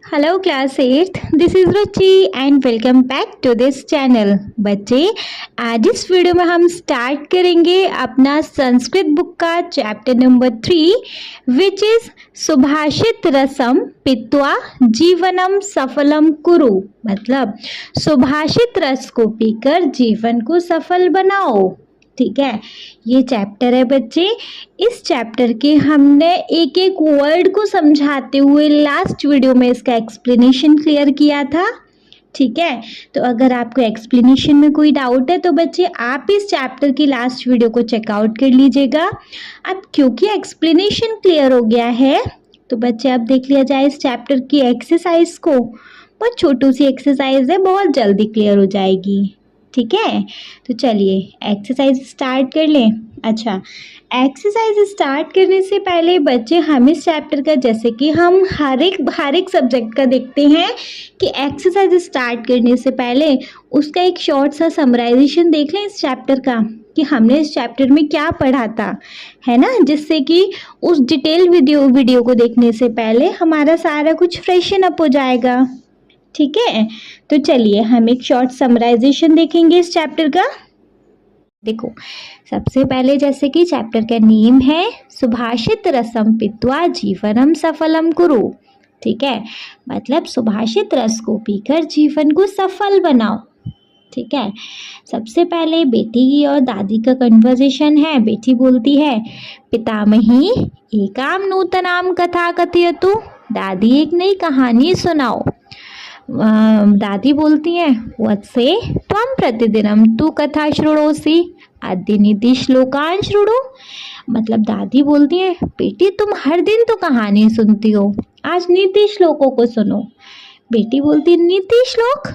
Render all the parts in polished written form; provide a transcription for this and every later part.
Hello class 8th, this is Ruchi and welcome back to this channel. बच्चे, आज इस video में हम स्टार्ट करेंगे अपना संस्कृत बुक का चैप्टर नंबर 3 विच इज़ सुभाषित रसम पित्वा जीवनम सफलम कुरु। मतलब सुभाषित रस को पीकर जीवन को सफल बनाओ। ठीक है, ये चैप्टर है बच्चे। इस चैप्टर के हमने एक एक वर्ड को समझाते हुए लास्ट वीडियो में इसका एक्सप्लेनेशन क्लियर किया था। ठीक है, तो अगर आपको एक्सप्लेनेशन में कोई डाउट है तो बच्चे आप इस चैप्टर की लास्ट वीडियो को चेकआउट कर लीजिएगा। अब क्योंकि एक्सप्लेनेशन क्लियर हो गया है तो बच्चे अब देख लिया जाए इस चैप्टर की एक्सरसाइज को। बहुत छोटी सी एक्सरसाइज है, बहुत जल्दी क्लियर हो जाएगी। ठीक है, तो चलिए एक्सरसाइज स्टार्ट कर लें। अच्छा, एक्सरसाइज स्टार्ट करने से पहले बच्चे हम इस चैप्टर का, जैसे कि हम हर एक सब्जेक्ट का देखते हैं कि एक्सरसाइज स्टार्ट करने से पहले उसका एक शॉर्ट सा समराइजेशन देख लें इस चैप्टर का कि हमने इस चैप्टर में क्या पढ़ा था, है ना, जिससे कि उस डिटेल वीडियो को देखने से पहले हमारा सारा कुछ फ्रेशन अप हो जाएगा। ठीक है, तो चलिए हम एक शॉर्ट समराइजेशन देखेंगे इस चैप्टर का। देखो, सबसे पहले जैसे कि चैप्टर का नेम है सुभाषित रसम पित्वा जीवनम सफलम कुरु। ठीक है, मतलब सुभाषित रस को पीकर जीवन को सफल बनाओ। ठीक है, सबसे पहले बेटी की और दादी का कन्वर्सेशन है। बेटी बोलती है, पितामही एकाम नूतनाम कथा कथयतु। दादी एक नई कहानी सुनाओ। दादी बोलती हैं, वत्से त्वं प्रतिदिनम तु कथा शृणोसि अद्य नीति श्लोकान शृणु। मतलब दादी बोलती हैं, बेटी तुम हर दिन तो कहानी सुनती हो, आज नीति श्लोकों को सुनो। बेटी बोलती है, नीति श्लोक?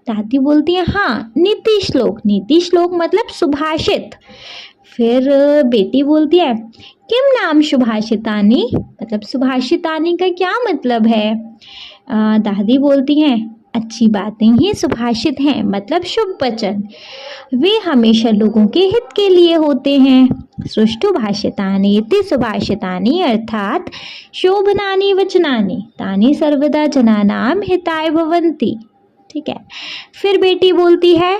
दादी बोलती है, हाँ नीति श्लोक। नीति श्लोक मतलब सुभाषित। फिर बेटी बोलती है, किम नाम सुभाषितानि? मतलब सुभाषितानि का क्या मतलब है? दादी बोलती हैं, अच्छी बातें ही सुभाषित हैं, मतलब शुभ वचन। वे हमेशा लोगों के हित के लिए होते हैं। सुष्ठु भाषितानि इति सुभाषितानि अर्थात शोभनानि वचनानि तानि सर्वदा जनानां हिताय भवन्ति। ठीक है, फिर बेटी बोलती है,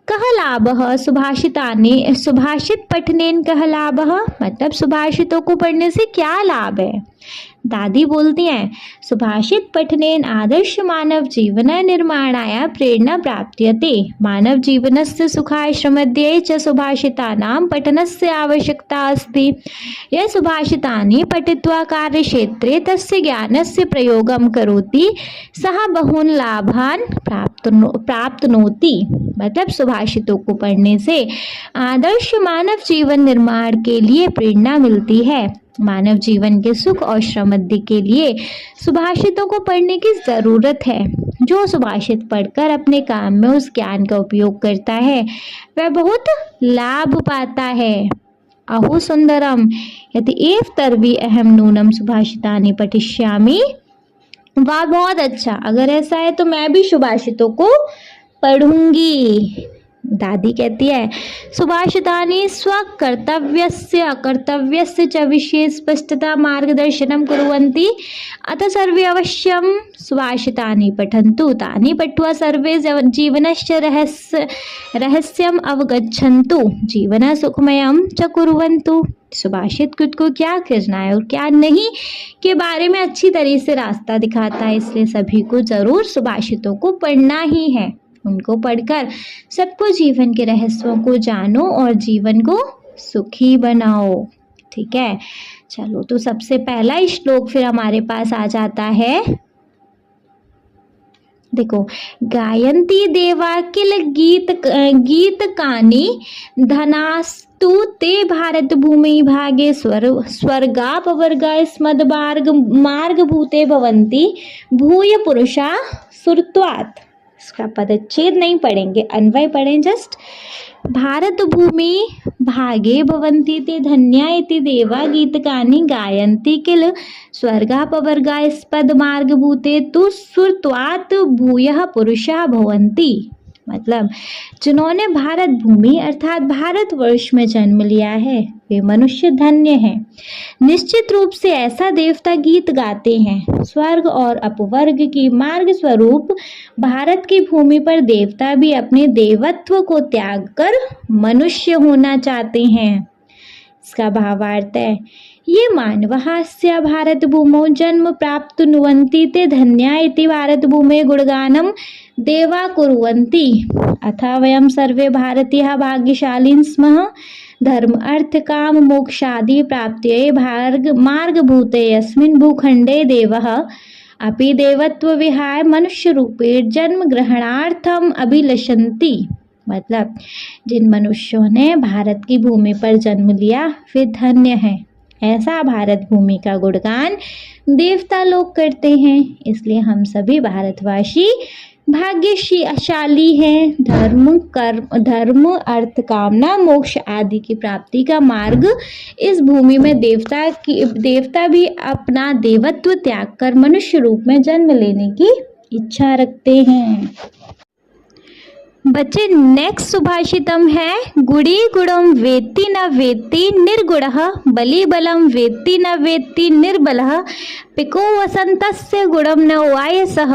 कह लाभः सुभाषितानि सुभाषित पठनेन कह लाभः? मतलब सुभाषितों को पढ़ने से क्या लाभ है? दादी बोलती हैं, सुभाषित पठनेन आदर्श मानव जीवन निर्माणाय प्रेरणा प्राप्यते। मानव जीवनस्य सुखाय श्रमद्यै च सुभाषितानां पठनस्य आवश्यकता अस्ति। यः सुभाषितानि पठित्वा कार्यक्षेत्रे तस्य ज्ञानस्य प्रयोगं करोति सः बहून् लाभान् प्राप्नोति। मतलब सुभाषितों को पढ़ने से आदर्श मानव जीवन निर्माण के लिए प्रेरणा मिलती है। मानव जीवन के सुख और समृद्धि के लिए सुभाषितों को पढ़ने की ज़रूरत है। जो सुभाषित पढ़कर अपने काम में उस ज्ञान का उपयोग करता है वह बहुत लाभ पाता है। अहो सुंदरम यदि एव तर्वी अहम नूनम सुभाषितानि पठिष्यामि। वाह, बहुत अच्छा, अगर ऐसा है तो मैं भी सुभाषितों को पढ़ूंगी। दादी कहती है, सुभाषितानि स्वकर्तव्यस्य अकर्तव्यस्य च विषये स्पष्टता मार्गदर्शनं कुर्वन्ति। अतः सर्वे अवश्यं सुभाषितानि पठन्तु। तानि पठित्वा सर्वे जीवनस्य रहस्यम् अवगच्छन्तु। जीवनं सुखमयं च कुर्वन्तु। सुभाषित खुद को क्या करना है और क्या नहीं के बारे में अच्छी तरह से रास्ता दिखाता है, इसलिए सभी को जरूर सुभाषितों को पढ़ना ही है। उनको पढ़कर सबको जीवन के रहस्यों को जानो और जीवन को सुखी बनाओ। ठीक है, चलो तो सबसे पहला श्लोक फिर हमारे पास आ जाता है। देखो, गायन्ति देवा किल गीत कानि धनास्तु ते भारत भूमि भागे स्वर्गापवर्गा स्मद् मार्ग भूते भवन्ति भूय पुरुषा सुरत्वात्। इसका पदच्छेद नहीं पढ़ेंगे, अन्वय पढ़ें जस्ट। भारत भूमि भागे भवन्ति ते धन्या इति देवा गीतकानि गायन्ति किल स्वर्गापवर्गा स्पद मार्ग भूते तु सुरत्वात् भूयः पुरुषा भवन्ति। मतलब जिन्होंने भारत भूमि अर्थात भारतवर्ष में जन्म लिया है वे मनुष्य धन्य हैं। निश्चित रूप से ऐसा देवता गीत गाते हैं। स्वर्ग और अपवर्ग की मार्ग स्वरूप भारत की भूमि पर देवता भी अपने देवत्व को त्याग कर मनुष्य होना चाहते हैं। इसका भावार्थ है, ये मानवहास्य भारत भूमौ जन्म प्राप्त नुवन्ति ते धन्या इति भारत भूमे गुणगानम देवा कुर्वन्ति। अथा वयं सर्वे भारतीयाः भाग्यशालिनः स्मः। धर्म अर्थ काम मोक्षादि प्राप्त्यै मार्गभूते यस्मिन् भूखण्डे देवः अपि देवत्व विहाय मनुष्य रूपे जन्म ग्रहणार्थम अभिलषन्ति। मतलब जिन मनुष्यों ने भारत की भूमि पर जन्म लिया वे धन्य हैं। ऐसा भारत भूमि का गुणगान देवता लोग करते हैं। इसलिए हम सभी भारतवासी भाग्यशाली हैं। धर्म अर्थ कामना मोक्ष आदि की प्राप्ति का मार्ग इस भूमि में देवता भी अपना देवत्व त्याग कर मनुष्य रूप में जन्म लेने की इच्छा रखते हैं। बच्चे नेक्स्ट सुभाषितम है, गुड़ी गुणम वेत्ति न वेत्ति निर्गुणः बलि बलम वेत्ति न वेत्ति निर्बलः पिको वसंतस्य गुणम न वायसः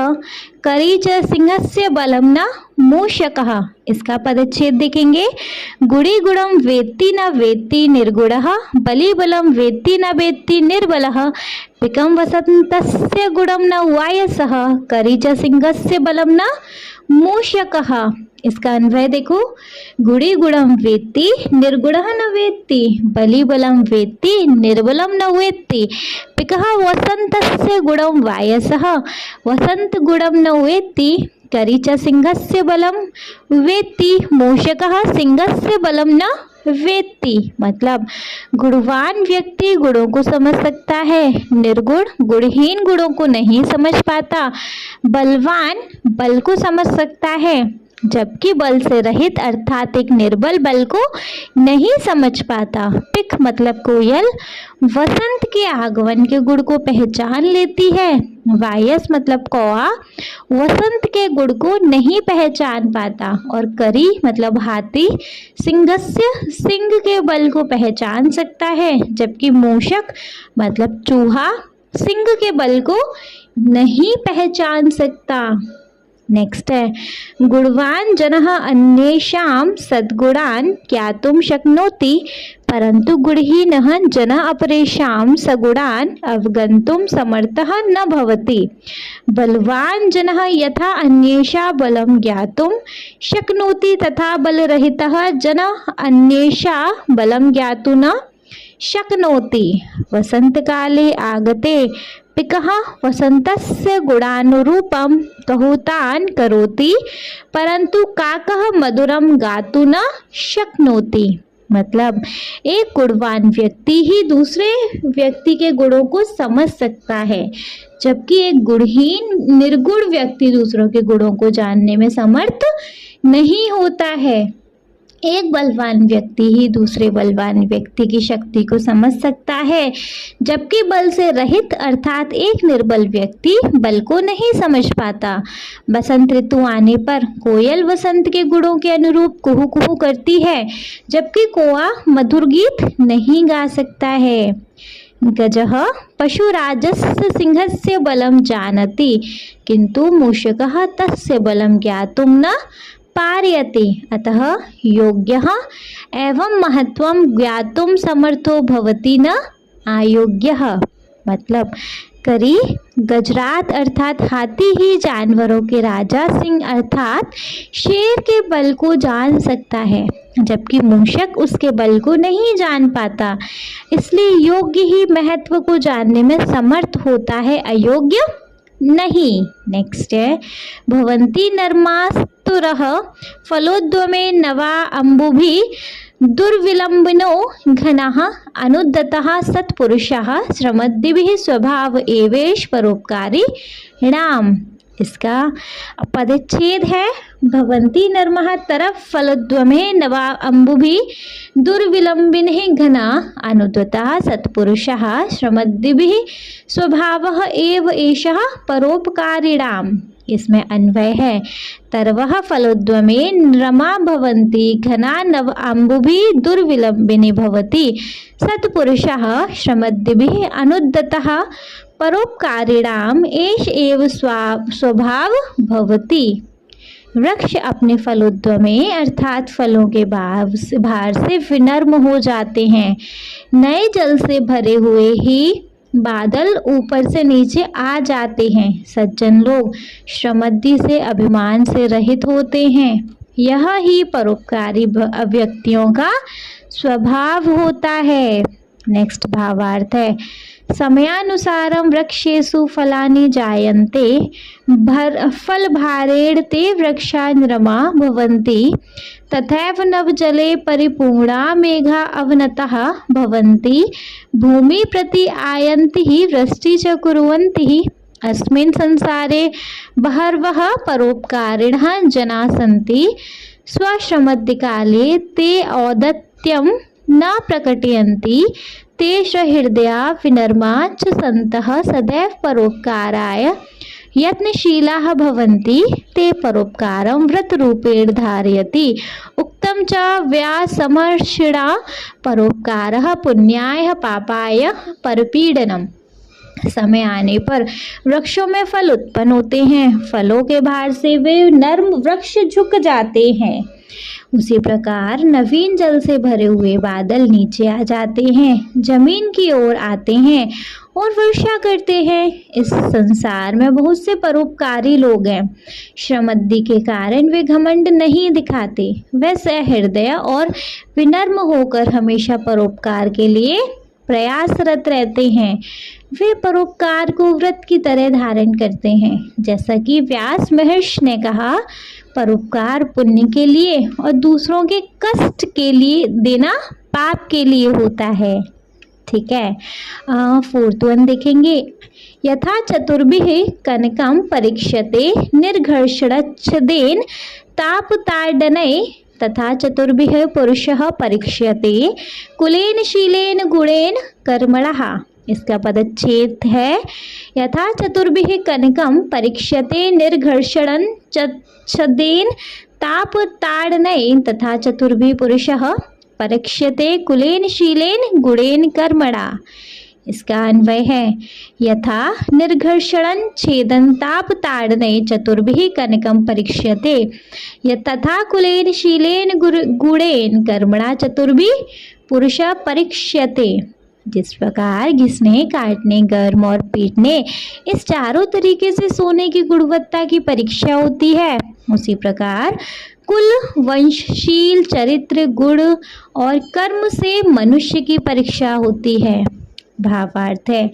करी च सिंहस्य बलम न मूषकः। इसका पदच्छेद देखेंगे। गुड़ी गुणम वेत्ति न वेत्ति निर्गुणः बलि बलम वेत्ति न वेत्ति निर्बलः पिकम वसंतस्य गुणम न वायसः करी च सिंहस्य बलम न मूषकः। इसका अन्वय देखो, गुड़ी गुणम वेत्ति निर्गुणः न वेत्ति बलि बलम वेत्ति निर्बलम न वेत्ति पिकः वसंतस्य गुणम वायसः वसंत गुणम न वेत्ति करी च सिंहस्य बलम वेत्ति मूषकः सिंहस्य बलम न वेत्ति। मतलब गुणवान व्यक्ति गुणों को समझ सकता है, निर्गुण गुणहीन गुणों को नहीं समझ पाता। बलवान बल को समझ सकता है, जबकि बल से रहित अर्थात एक निर्बल बल को नहीं समझ पाता। पिक मतलब कोयल वसंत के आगमन के गुण को पहचान लेती है। वायस मतलब कौआ वसंत के गुण को नहीं पहचान पाता। और करी मतलब हाथी सिंह के बल को पहचान सकता है, जबकि मूषक मतलब चूहा सिंह के बल को नहीं पहचान सकता। नेक्स्ट है, गुणवान जनः अन्येषां सद्गुणान् ज्ञातुं शक्नोति परंतु गुणहीनः जनः अपरेषां सगुणान् अवगन्तुं समर्थः न भवति। बलवान जनः यथा अन्येषां बलं ज्ञातुं शक्नोति तथा बलरहितः जनः अन्येषां बलं ज्ञातुं न शक्नोति। वसंतकाले आगते पिकः वसंतस्य गुणानुरूपं कहूतान् करोति परंतु काकः मधुरं गातुं न शक्नोति। मतलब एक गुणवान व्यक्ति ही दूसरे व्यक्ति के गुणों को समझ सकता है, जबकि एक गुणहीन निर्गुण व्यक्ति दूसरों के गुणों को जानने में समर्थ नहीं होता है। एक बलवान व्यक्ति ही दूसरे बलवान व्यक्ति की शक्ति को समझ सकता है, जबकि बल से रहित अर्थात एक निर्बल व्यक्ति बल को नहीं समझ पाता। बसंत ऋतु आने पर कोयल वसंत के गुणों के अनुरूप कुहू कुहू करती है, जबकि कौआ मधुर गीत नहीं गा सकता है। गजः पशुराजस्य सिंहस्य बलं जानति किंतु मूषकः तस्य बलं ज्ञातुं न पारयति। अतः योग्यः एवं महत्वं ज्ञातुं समर्थो भवति न अयोग्यः। मतलब करी गजरात अर्थात हाथी ही जानवरों के राजा सिंह अर्थात शेर के बल को जान सकता है, जबकि मूषक उसके बल को नहीं जान पाता। इसलिए योग्य ही महत्व को जानने में समर्थ होता है, अयोग्य नहीं। नेक्स्ट है, भवन्ति नर्मास्तुरः फलोद्यमे नवा अम्बुभिः दुर्विलम्बिनो घनः अनुद्दतः सत्पुरुषः श्रमद्भिः स्वभाव एवेश परोपकारी राम। इसका पदच्छेद है, भवन्ति नर्मः तरफ फलोद्यमे नवा अम्बुभिः दुर्विलम्बिनः घना अनुद्वतः सत्पुरुषः श्रमद्भिः स्वभावः एव एषः परोपकारिणाम्। इसमें अन्वय है। तरवः फलोद्यमे रमा भवन्ति घना नव अम्बुभि दुर्विलम्बिनी भवति सत्पुरुषः श्रमद्भिः अनुद्यतः परोपकारिणाम एष एव स्वभाव भवति। वृक्ष अपने फलोद्यमे अर्थात फलों के भार से विनम्र हो जाते हैं। नए जल से भरे हुए ही बादल ऊपर से नीचे आ जाते हैं। सज्जन लोग श्रमद्धि से अभिमान से रहित होते हैं। यह ही परोपकारी व्यक्तियों का स्वभाव होता है। नेक्स्ट भावार्थ है, समयानुसारं वृक्षेषु फलानि जायन्ते फलभारेण ते वृक्षा नमा भवन्ति तथैव नवजले परिपूर्णा मेघा अवनतः भवन्ति भूमि प्रति आयन्ति वृष्टि च कुर्वन्ति। अस्मिन् संसारे बहवः परोपकारिणः जनाः सन्ति स्वश्रमद्काले ते औदत्यं न प्रकटयन्ति तेष हृदया विनम्रा च सन्तः सदैव परोपकाराय यत्नशीलाः भवन्ति ते परोपकारं व्रतरूपेण धारयति। उक्तं च व्यासमर्षिणा परोपकारः पुण्याय पापाय परपीडनम्। समय आने पर वृक्षों में फल उत्पन्न होते हैं। फलों के भार से वे नर्म वृक्ष झुक जाते हैं। उसी प्रकार नवीन जल से भरे हुए बादल नीचे आ जाते हैं, जमीन की ओर आते हैं और वर्षा करते हैं। इस संसार में बहुत से परोपकारी लोग हैं। श्रमद्धि के कारण वे घमंड नहीं दिखाते, वे सहृदय और विनम्र होकर हमेशा परोपकार के लिए प्रयासरत रहते हैं। वे परोपकार को व्रत की तरह धारण करते हैं। जैसा कि व्यास महर्षि ने कहा, परोपकार पुण्य के लिए और दूसरों के कष्ट के लिए देना पाप के लिए होता है। ठीक है, 4th वन देखेंगे। यथा चतुर्भिः कनकं परीक्ष्यते निर्घर्षणच्छदेन तापताडनै तथा चतुर्भिः पुरुषः परीक्ष्यते कुलेन शीलेन गुणेन कर्मणः। इसका पदच्छेद है, यथा चतुर्भिः कनकं परीक्ष्यते निर्घर्षणं छदेन तापताडनै तथा चतुर्भिः पुरुषः परीक्ष्यते कुलेन शीलेन गुणेन कर्मणा। इसका अन्वय है, यथा निर्घर्षणं छेदन तापताडनै चतुर्भिः कनकं परीक्ष्यते तथा कुलेन शीलेन गुणेन कर्मणा चतुर्भिः पुरुषः परीक्ष्यते। जिस प्रकार घिसने, काटने, गर्म और पीटने, इस चारों तरीके से सोने की गुणवत्ता की परीक्षा होती है, उसी प्रकार कुल, वंशशील, चरित्र, गुण और कर्म से मनुष्य की परीक्षा होती है। भावार्थ है,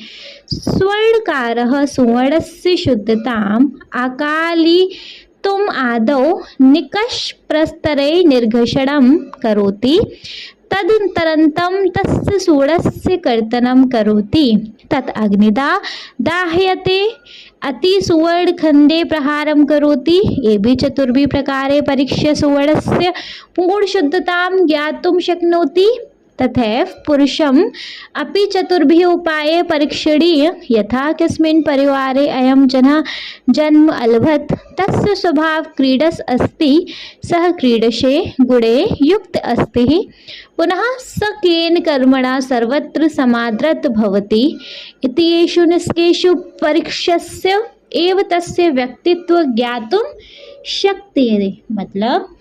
स्वर्णकारः सुवर्णस्य शुद्धताम् आकाली तुम आदौ निकषप्रस्तरे निर्घर्षणं करोति तदनन्तरं तस्य सुवर्णस्य कर्तनं करोति तत् अग्निदा दाह्यते अति सुवर्णखंडे प्रहारं करोति। एभिः चतुर्भिः प्रकारे परीक्ष्य सुवर्णस्य पूर्ण शुद्धतां ज्ञातुं शक्नोति। तथैव पुरुषम् अपि चतुर्भिः उपाये परीक्षणीय। यथा कस्मिन् परिवारे अयं जनः जन्म अलभत तस्य स्वभाव क्रीडस अस्ति सः क्रीडसे गुणे युक्त अस्ति पुनः स केन कर्मणा सर्वत्र समादृत भवति इति येषु निष्केषु परीक्षस्य एव तस्य व्यक्तित्व ज्ञातुं शक्यते। मतलब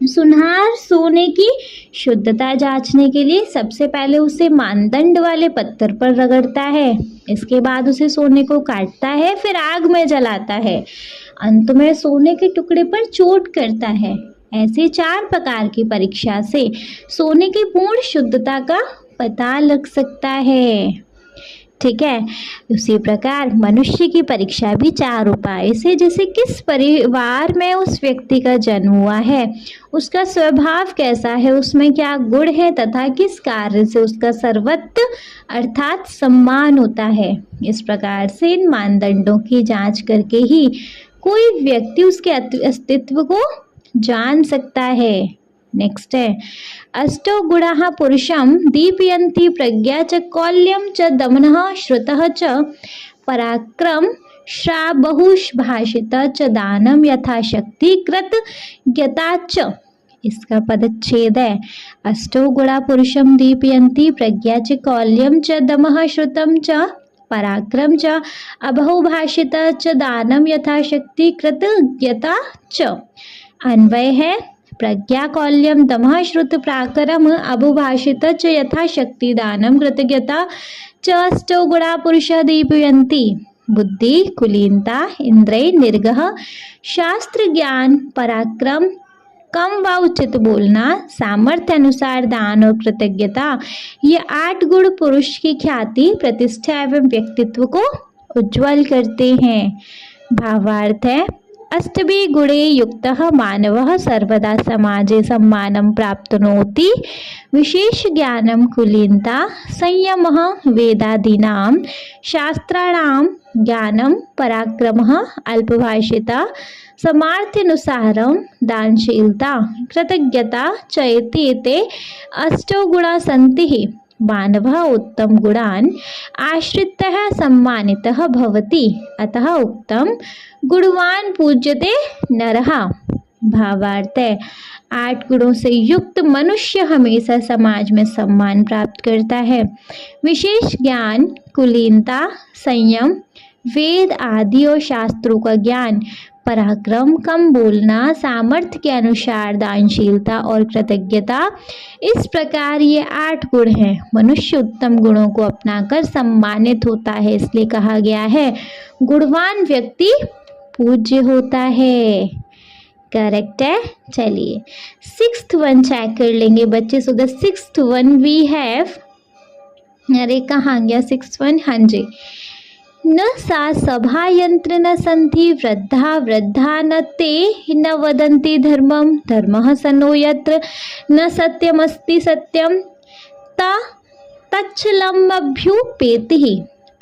सुनार सोने की शुद्धता जांचने के लिए सबसे पहले उसे मानदंड वाले पत्थर पर रगड़ता है, इसके बाद उसे सोने को काटता है, फिर आग में जलाता है, अंत में सोने के टुकड़े पर चोट करता है। ऐसे 4 प्रकार की परीक्षा से सोने की पूर्ण शुद्धता का पता लग सकता है। ठीक है, उसी प्रकार मनुष्य की परीक्षा भी 4 उपाय से, जैसे किस परिवार में उस व्यक्ति का जन्म हुआ है, उसका स्वभाव कैसा है, उसमें क्या गुण है तथा किस कार्य से उसका सर्वत्र अर्थात सम्मान होता है। इस प्रकार से इन मानदंडों की जांच करके ही कोई व्यक्ति उसके अस्तित्व को जान सकता है। नेक्स्ट है, अष्टौ गुणाः पुरुषं दीपयन्ति प्रज्ञा च कौल्यं च दमनः श्रुतः च पराक्रम श्रा बहुश भाषित च दानम यथाशक्ति कृतज्ञता च। इसका पदच्छेद है अष्टौ गुणा पुरुषम दीपयन्ति प्रज्ञा च कौल्यम च दमः श्रुतम च पराक्रम च अबहु भाषित च दानम यथाशक्ति कृतज्ञता च। अन्वय है प्रज्ञा कौल्यम दमः श्रुत पराक्रम अबुभाषित च यथाशक्ति दानम कृतज्ञता च अष्टौ गुणा पुरुष दीपयन्ति। बुद्धि कुलीनता इंद्रिय निर्गह शास्त्र ज्ञान पराक्रम कम व उचित बोलना सामर्थ्य अनुसार दान और कृतज्ञता ये 8 गुण पुरुष की ख्याति प्रतिष्ठा एवं व्यक्तित्व को उज्जवल करते हैं। भावार्थ है अष्टभि गुणे युक्तः मानवः सर्वदा समाजे सम्मानं प्राप्नोति। विशेष ज्ञानं कुलीनता संयमः वेदादीनां शास्त्राणां ज्ञानं पराक्रमः अल्पभाषिता समार्थ्यानुसारं दानशीलता कृतज्ञता चेति एते अष्टौ गुणा सन्ति। मानवः उत्तम गुणान् आश्रितः सम्मानितः भवति अतः उक्तं गुणवान पूज्यते नरः। भावार्थ है 8 गुणों से युक्त मनुष्य हमेशा समाज में सम्मान प्राप्त करता है। विशेष ज्ञान कुलीनता संयम वेद आदि और शास्त्रों का ज्ञान पराक्रम कम बोलना सामर्थ्य के अनुसार दानशीलता और कृतज्ञता इस प्रकार ये 8 गुण हैं। मनुष्य उत्तम गुणों को अपनाकर सम्मानित होता है इसलिए कहा गया है गुणवान व्यक्ति पूज्य होता है। करेक्ट है। चलिए 6th वन चेक कर लेंगे बच्चे। So the 6th one we have, अरे कहाँ गया 6th वन, हाँ जी, न सा सभा यंत्र न संति वृद्धा वृद्धा न ते न वदन्ति धर्मम धर्मः सनो यत्र न सत्यमस्ति सत्यम तच्छलमभ्युपेति।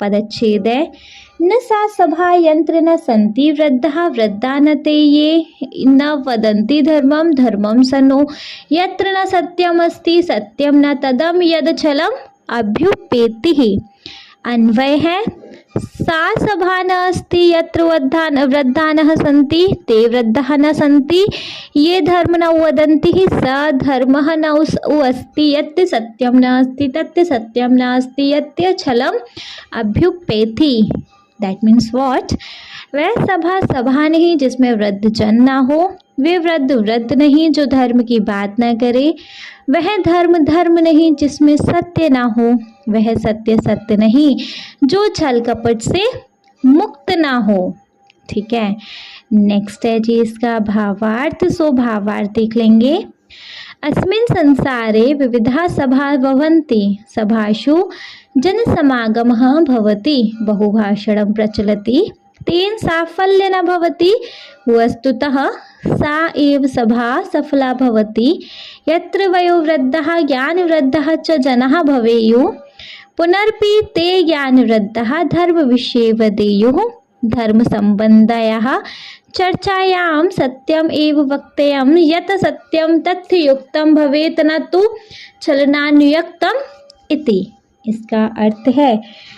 पदच्छेद है न सा सभा यंत्र न संति वृद्धा वृद्धा न ते ये न वदन्ति धर्मम धर्मम सनो यत्र न सत्यमस्ति सत्यम न तदम यद छलम अभ्युपेति। अन्वय है सा सभा न अस्ति यत्र वृद्धा न सन्ति ते वृद्धा न सन्ति ये धर्म न वदन्ति स धर्मः न अस्ति यत् सत्यम न अस्ति तत् सत्यम न अस्ति यत् छलम अभ्युपेति। That means what? वह सभा सभा नहीं जिसमें वृद्ध जन ना हो, वे वृद्ध वृद्ध नहीं जो धर्म की बात न करे, वह धर्म धर्म नहीं जिसमें सत्य ना हो, वह सत्य सत्य नहीं जो छल कपट से मुक्त ना हो। ठीक है। नेक्स्ट है जी इसका भावार्थ। सो भावार्थ देख लेंगे। अस्मिन् संसारे विविधा सभा भवन्ति सभासु जनसमागमः भवति बहुभाषणं प्रचलति तेन साफल्य न भवति वस्तुतः सा एव सभा सफला भवति यत्र वयोवृद्धः ज्ञानवृद्धः च जनाः भवेयुः पुनरपि ते ज्ञानवृद्धः धर्मविषये वदेयुः धर्मसम्बन्धायाः चर्चायां सत्यम एव वक्तव्यं यत् सत्यम तथ्ययुक्तं भवेत् न तु छलनानुयुक्तम् इति। इसका अर्थ है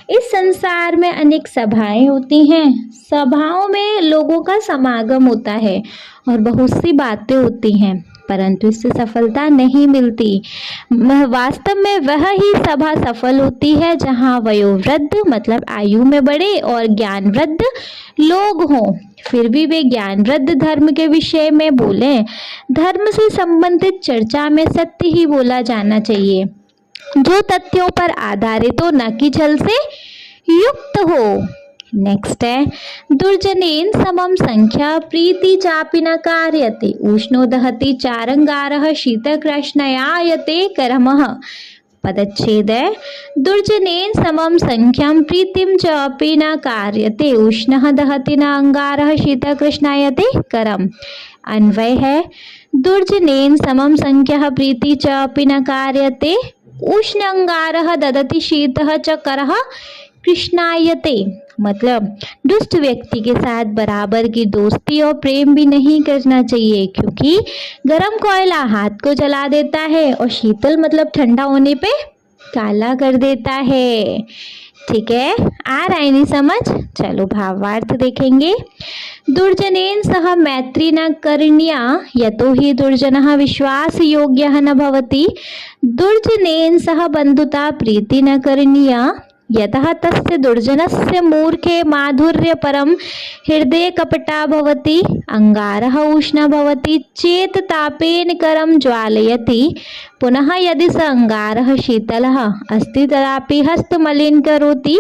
इस संसार में अनेक सभाएं होती हैं, सभाओं में लोगों का समागम होता है और बहुत सी बातें होती हैं परंतु इससे सफलता नहीं मिलती। वास्तव में वह ही सभा सफल होती है जहाँ वयोवृद्ध मतलब आयु में बड़े और ज्ञानवृद्ध लोग हों, फिर भी वे ज्ञानवृद्ध धर्म के विषय में बोलें। धर्म से संबंधित चर्चा में सत्य ही बोला जाना चाहिए जो तथ्यों पर आधारित हो न कि छल से युक्त हो। नेक्स्ट है दुर्जनेन समम संख्या प्रीति चापि न कार्यते उष्णो दहति चारंगारः शीतकृष्णयायते करमः। पदच्छेद है दुर्जनेन समम संख्यां प्रीतिम चापि न कार्यते उष्णः दहति न अंगारः शीतकृष्णायते करम। अन्वय है दुर्जनेन समम संख्या प्रीति चापि न कार्यते उष्ण अंगारः ददति शीतः च करः कृष्णायते। मतलब दुष्ट व्यक्ति के साथ बराबर की दोस्ती और प्रेम भी नहीं करना चाहिए क्योंकि गर्म कोयला हाथ को जला देता है और शीतल मतलब ठंडा होने पे काला कर देता है। ठीक है, आ रहा है नहीं समझ? चलो भावार्थ देखेंगे। दुर्जनेन सह मैत्री न करणीया यतो हि दुर्जनः विश्वास योग्यः न भवति। दुर्जनेन सह बंधुता प्रीति न करणीया यतः तस्य दुर्जनस्य मूर्खे माधुर्य परम हृदय कपटा भवति। अंगारः उष्ण भवति चेत तापेन करम ज्वालयति। पुनः यदि स अंगारः शीतलः अस्ति तदापि हस्तमलिन करोति।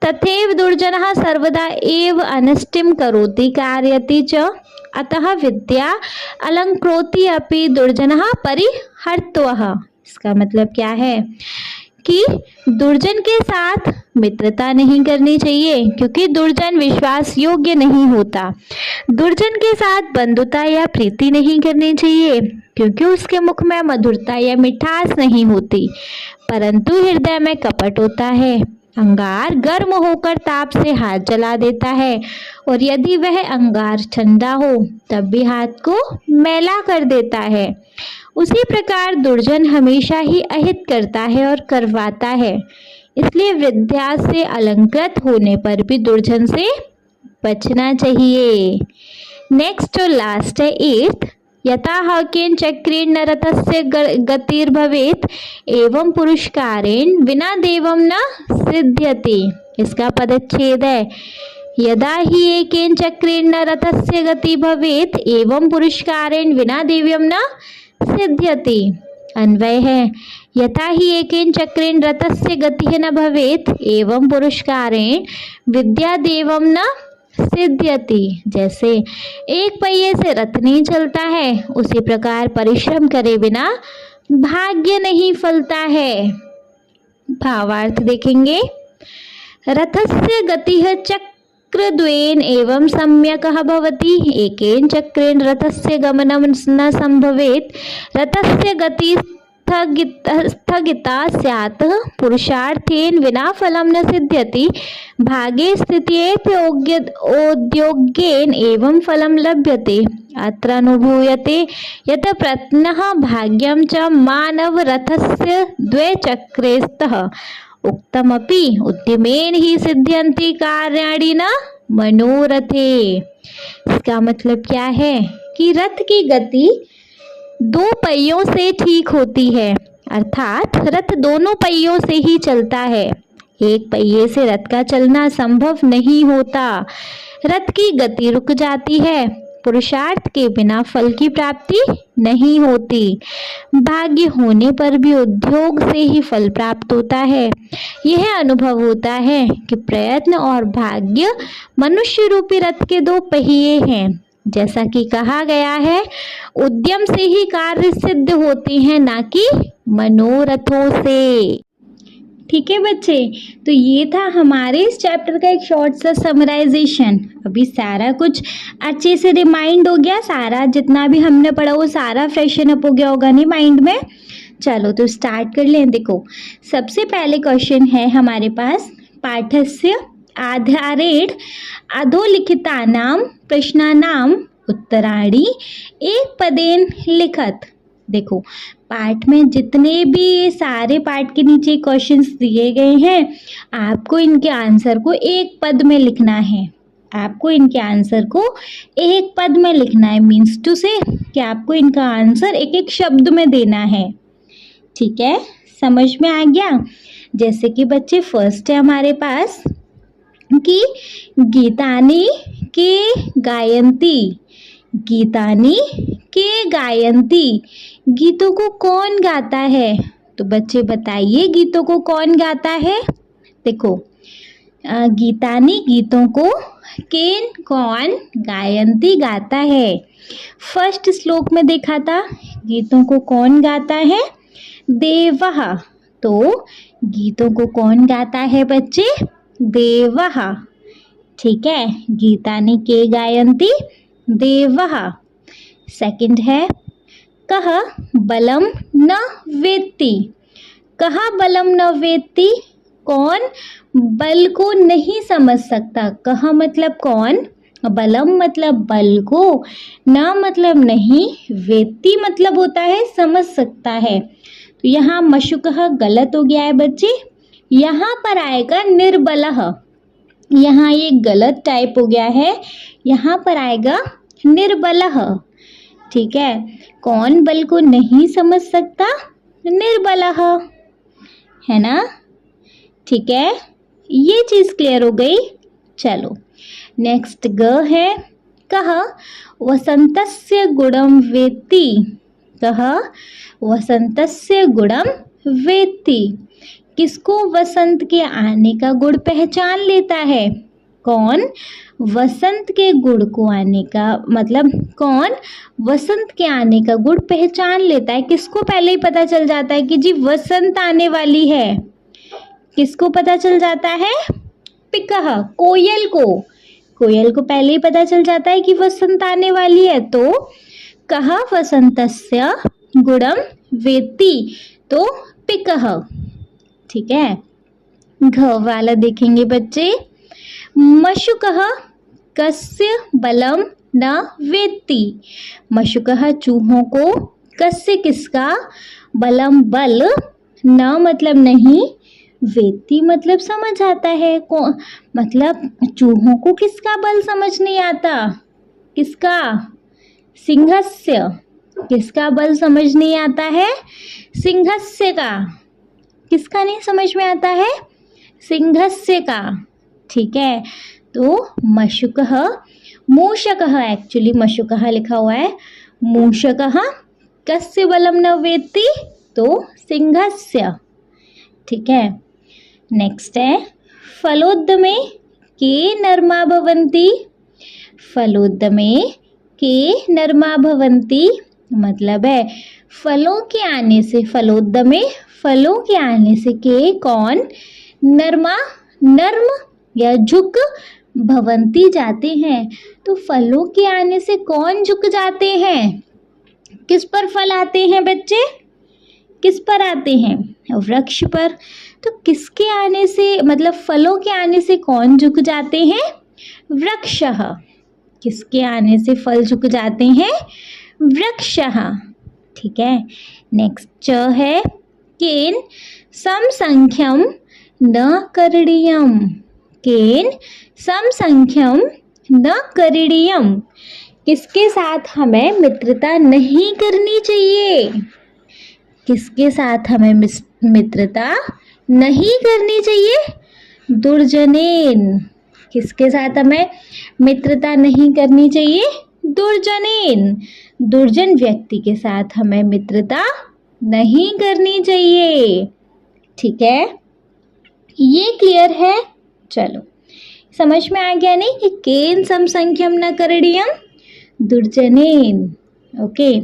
तथैव दुर्जनः सर्वदा एव अनष्टिं करोति कारयति च। अतः विद्या अलंकृति अपि दुर्जनः परिहर्तव्यः। इसका मतलब क्या है कि दुर्जन के साथ मित्रता नहीं करनी चाहिए क्योंकि दुर्जन विश्वास योग्य नहीं होता। दुर्जन के साथ बंधुता या प्रीति नहीं करनी चाहिए क्योंकि उसके मुख में मधुरता या मिठास नहीं होती, परंतु हृदय में कपट होता है। अंगार गर्म होकर ताप से हाथ जला देता है और यदि वह अंगार ठंडा हो तब भी हाथ को मैला कर देता है। उसी प्रकार दुर्जन हमेशा ही अहित करता है और करवाता है। इसलिए विद्या से अलंकृत होने पर भी दुर्जन से बचना चाहिए। नेक्स्ट और लास्ट है 8th। यथा हकेन चक्रेण न रथस्य गतिर्भवेत् एवं पुरस्कारेण विना देवं न सिद्ध्यति। इसका पदच्छेद है यदा ही एकेन चक्रेण न रथस्य गति भवेत् एवं पुरस्कारेण विना देव्यं न सिद्ध्यति। अन्वय है यथा ही एकेन चक्रेण रथस्य गतिः न भवेत् एवं पुरस्कारेण विद्या देवं न सिद्ध्यति। जैसे एक पहिए से रथ नहीं चलता है उसी प्रकार परिश्रम करे बिना भाग्य नहीं फलता है। भावार्थ देखेंगे। रथस्य गतिः चक्रद्वयेन एवं सम्यक् भवति। एकेन चक्रेण रथस्य गमनं न संभवेत्। रथस्य गति स्थगिता स्यात् पुरुषार्थेन विना फलं न सिद्ध्यति। भागे स्थित्येत उद्योगेन एवं फलं लभ्यते। अत्र अनुभूयते यत् प्रत्नः भाग्यं च मानव रथस्य द्वे चक्रे स्तः। उक्तमपि उद्यमेन ही सिद्ध्यन्ति कार्याणि न मनोरथे। इसका मतलब क्या है कि रथ की गति 2 पहियों से ठीक होती है, अर्थात रथ दोनों पहियों से ही चलता है। एक पहिए से रथ का चलना संभव नहीं होता। रथ की गति रुक जाती है। पुरुषार्थ के बिना फल की प्राप्ति नहीं होती। भाग्य होने पर भी उद्योग से ही फल प्राप्त होता है। यह अनुभव होता है कि प्रयत्न और भाग्य मनुष्य रूपी रथ के 2 पहिए हैं। जैसा कि कहा गया है उद्यम से ही कार्य सिद्ध होते हैं, ना कि मनोरथों से। ठीक है बच्चे, तो ये था हमारे इस चैप्टर का एक शॉर्ट सा समराइजेशन। अभी सारा कुछ अच्छे से रिमाइंड हो गया, सारा जितना भी हमने पढ़ा वो सारा फ्रेशन अप हो गया होगा नहीं माइंड में। चलो तो स्टार्ट कर लें। देखो सबसे पहले क्वेश्चन है हमारे पास, पाठस्य आधारेण अधोलिखितानां प्रश्नानां उत्तराणि एक पदेन लिखत। देखो पाठ में जितने भी सारे पाठ के नीचे क्वेश्चंस दिए गए हैं, आपको इनके आंसर को एक पद में लिखना है। आपको इनके आंसर को एक पद में लिखना है, मीन्स टू से कि आपको इनका आंसर एक एक शब्द में देना है। ठीक है, समझ में आ गया? जैसे कि बच्चे फर्स्ट है हमारे पास कि गीतानि के गायन्ति। गीतानि के गायन्ति, गीतों को कौन गाता है? तो बच्चे बताइए गीतों को कौन गाता है? देखो गीतानि गीतों को केन कौन गायन्ति गाता है। फर्स्ट श्लोक में देखा था गीतों को कौन गाता है? देवः। तो गीतों को कौन गाता है बच्चे? देवः। ठीक है, गीतानि के गायन्ति देवः। सेकंड है कः बलम न वेत्ति। कः बलम न वेत्ति, कौन बल को नहीं समझ सकता। कः मतलब कौन, बलम मतलब बल को, न मतलब नहीं, वेत्ति मतलब होता है समझ सकता है। तो यहाँ मशुकः गलत हो गया है बच्चे। यहाँ पर आएगा निर्बलः। यहाँ ये गलत टाइप हो गया है, यहाँ पर आएगा निर्बलः। ठीक है, कौन बल को नहीं समझ सकता? निर्बलः, है ना। ठीक है, ये चीज क्लियर हो गई। चलो नेक्स्ट ग है, कह वसंतस्य गुणम वेत्ति। कह वसंतस्य गुणम वेत्ति, किसको वसंत के आने का गुण पहचान लेता है? कौन वसंत के गुण को आने का मतलब कौन वसंत के आने का गुण पहचान लेता है? किसको पहले ही पता चल जाता है कि जी वसंत आने वाली है? किसको पता चल जाता है? पिकः, कोयल को। कोयल को पहले ही पता चल जाता है कि वसंत आने वाली है। तो कह वसंतस्य गुणम वेत्ति, तो पिकः। ठीक है, घ वाला देखेंगे बच्चे, मशुकः कस्य बलम न वेत्ति। मशुकः चूहों को, कस्य किसका, बलम बल, न मतलब नहीं, वेत्ति मतलब समझ आता है। मतलब चूहों को किसका बल समझ नहीं आता? किसका? सिंहस्य। किसका बल समझ नहीं आता है? सिंहस्य का। किसका नहीं समझ में आता है? सिंहस्य का। ठीक है, तो मशुकः, मूषकः, एक्चुअली मशुकः लिखा हुआ है, मूषकः कस्य बलम न वेत्ति, तो सिंहस्य। ठीक है, नेक्स्ट है फलोद्यमे के नरमा भवन्ति। फलोद्यमे के नरमा भवन्ति मतलब है फलों के आने से, फलोद्यमे फलों के आने से के कौन, नरमा नर्म या झुक, भवन्ति जाते हैं। तो फलों के आने से कौन झुक जाते हैं? किस पर फल आते हैं बच्चे? किस पर आते हैं? वृक्ष पर। तो किसके आने से मतलब फलों के आने से कौन झुक जाते हैं? वृक्षः। किसके आने से फल झुक जाते हैं? वृक्षः। ठीक है, नेक्स्ट च है केन समसंख्यम न करणीयम। केन समसंख्यम न करणीयम, किसके साथ हमें मित्रता नहीं करनी चाहिए? किसके साथ हमें मित्रता नहीं करनी चाहिए? दुर्जनेन। किसके साथ हमें मित्रता नहीं करनी चाहिए? दुर्जनेन। दुर्जन व्यक्ति के साथ हमें मित्रता नहीं करनी चाहिए। ठीक है, ये क्लियर है। चलो समझ में आ गया नहीं कि केन समसंख्यम न करणीयम, दुर्जनेन। ओके,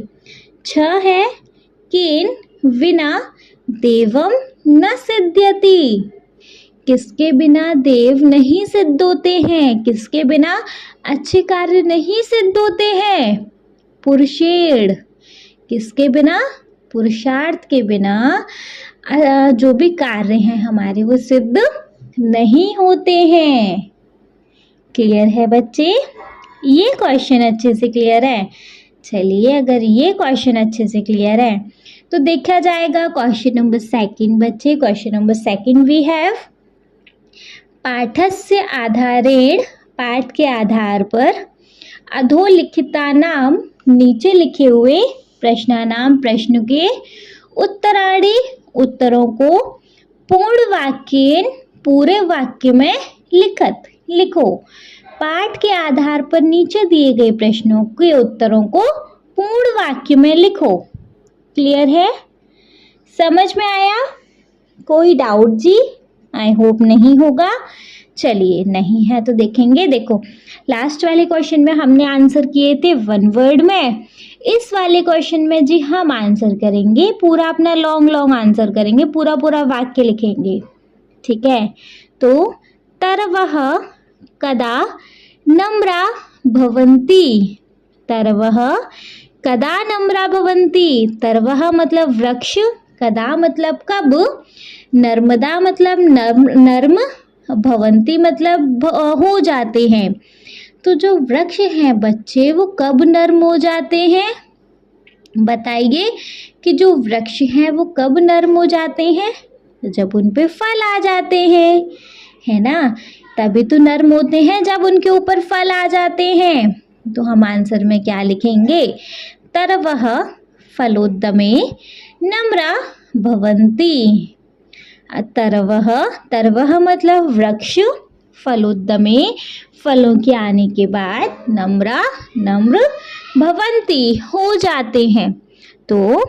छ है केन विना देवम न सिद्ध्यति। किसके बिना देव नहीं सिद्ध होते हैं? किसके बिना अच्छे कार्य नहीं सिद्ध होते हैं? पुरुषेण। किसके बिना? पुरुषार्थ के बिना जो भी कार्य हैं हमारे वो सिद्ध नहीं होते हैं। क्लियर है बच्चे? ये क्वेश्चन अच्छे से क्लियर है। चलिए, अगर ये क्वेश्चन अच्छे से क्लियर है तो देखा जाएगा क्वेश्चन नंबर सेकंड। बच्चे question number second we have पाठस्य आधारेण, पाठ के आधार पर अधोलिखितानाम, नीचे लिखे हुए प्रश्नानाम, प्रश्न के उत्तराणि, उत्तरों को पूर्ण वाक्येन, पूरे वाक्य में लिखो। पाठ के आधार पर नीचे दिए गए प्रश्नों के उत्तरों को पूर्ण वाक्य में लिखो। क्लियर है? समझ में आया? कोई डाउट जी? आई होप नहीं होगा। चलिए, नहीं है तो देखेंगे। देखो, लास्ट वाले क्वेश्चन में हमने आंसर किए थे वन वर्ड में। इस वाले क्वेश्चन में जी हम आंसर करेंगे पूरा, अपना लॉन्ग आंसर करेंगे, पूरा वाक्य लिखेंगे। ठीक है, तो तरवः कदा नम्रा भवन्ति। तरवः कदा नम्रा भवन्ति। तरवः मतलब वृक्ष, कदा मतलब कब, नर्मदा मतलब नर्म, भवन्ति मतलब हो जाते हैं। तो जो वृक्ष हैं बच्चे वो कब नर्म हो जाते हैं? बताइए कि जो वृक्ष हैं वो कब नर्म हो जाते हैं? तो जब उन पे फल आ जाते हैं, है ना, तभी तो नर्म होते हैं जब उनके ऊपर फल आ जाते हैं। तो हम आंसर में क्या लिखेंगे? तरवः फलोद्यमे नम्रा भवन्ति। तरवः, तरवः मतलब वृक्ष, फलोद्यमे फलों के आने के बाद, नम्रा नम्र, भवन्ति हो जाते हैं। तो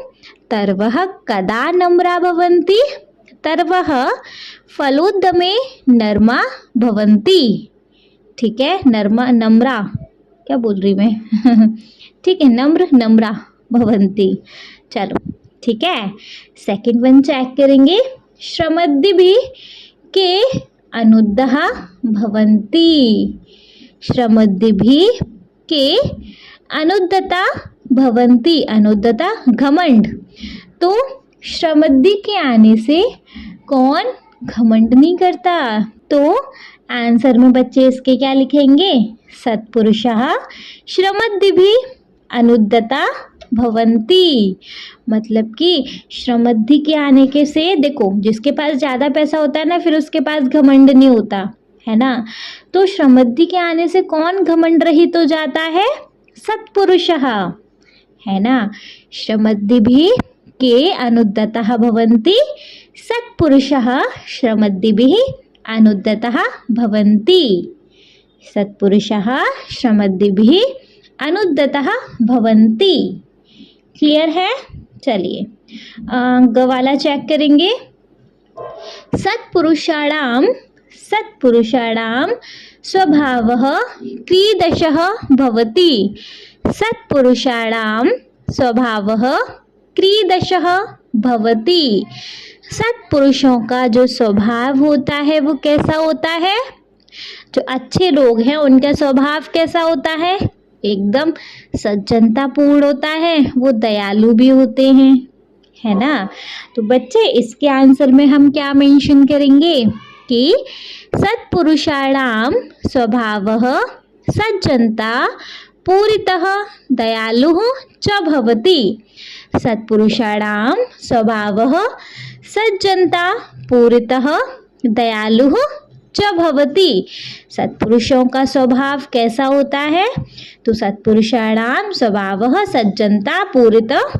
तरवः कदा नम्रा भवन्ति? तरवः फलोद्यमे नर्मा भवन्ति। ठीक है, नर्मा नम्रा क्या बोल रही मैं ठीक है, नम्र नम्रा भवन्ति। चलो ठीक है, सेकंड वन चेक करेंगे। श्रमद्भिः के अनुद्दः भवन्ति। श्रमद्भिः के अनुद्दता भवन्ति। अनुद्दता घमंड। तो श्रमद्धि के आने से कौन घमंड नहीं करता? तो आंसर में बच्चे इसके क्या लिखेंगे? सत्पुरुषः श्रमद्भिः अनुद्दता भवन्ति। मतलब कि श्रमद्धि के आने के से, देखो जिसके पास ज़्यादा पैसा होता है ना, फिर उसके पास घमंड नहीं होता, है ना। तो श्रमद्धि के आने से कौन घमंड रहित हो जाता है? सत्पुरुषः, है ना। श्रमद्भिः के अनुद्दतः भवन्ति। सत्पुरुषः श्रमद्भिः अनुद्दतः भवन्ति। सत्पुरुषः श्रमद्भिः अनुद्दतः भवन्ति। क्लियर है? चलिए ग वाला चेक करेंगे। सत्पुरुषाणां स्वभावः कीदृशः भवति। सत्पुरुषाणां स्वभावः कीदृशः भवति। सत्पुरुषों का जो स्वभाव होता है वो कैसा होता है? जो अच्छे लोग हैं उनका स्वभाव कैसा होता है? एकदम सज्जनतापूर्ण होता है, वो दयालु भी होते हैं, है ना। तो बच्चे इसके आंसर में हम क्या मेंशन करेंगे कि सत्पुरुषाणां स्वभावः सज्जनता पूरितः दयालुः च भवति। सत्पुरुषाणां स्वभावः सज्जनता पूरितः दयालुः च भवति। सत्पुरुषों का स्वभाव कैसा होता है? तो सत्पुरुषाणां स्वभावः सज्जनता पूरितः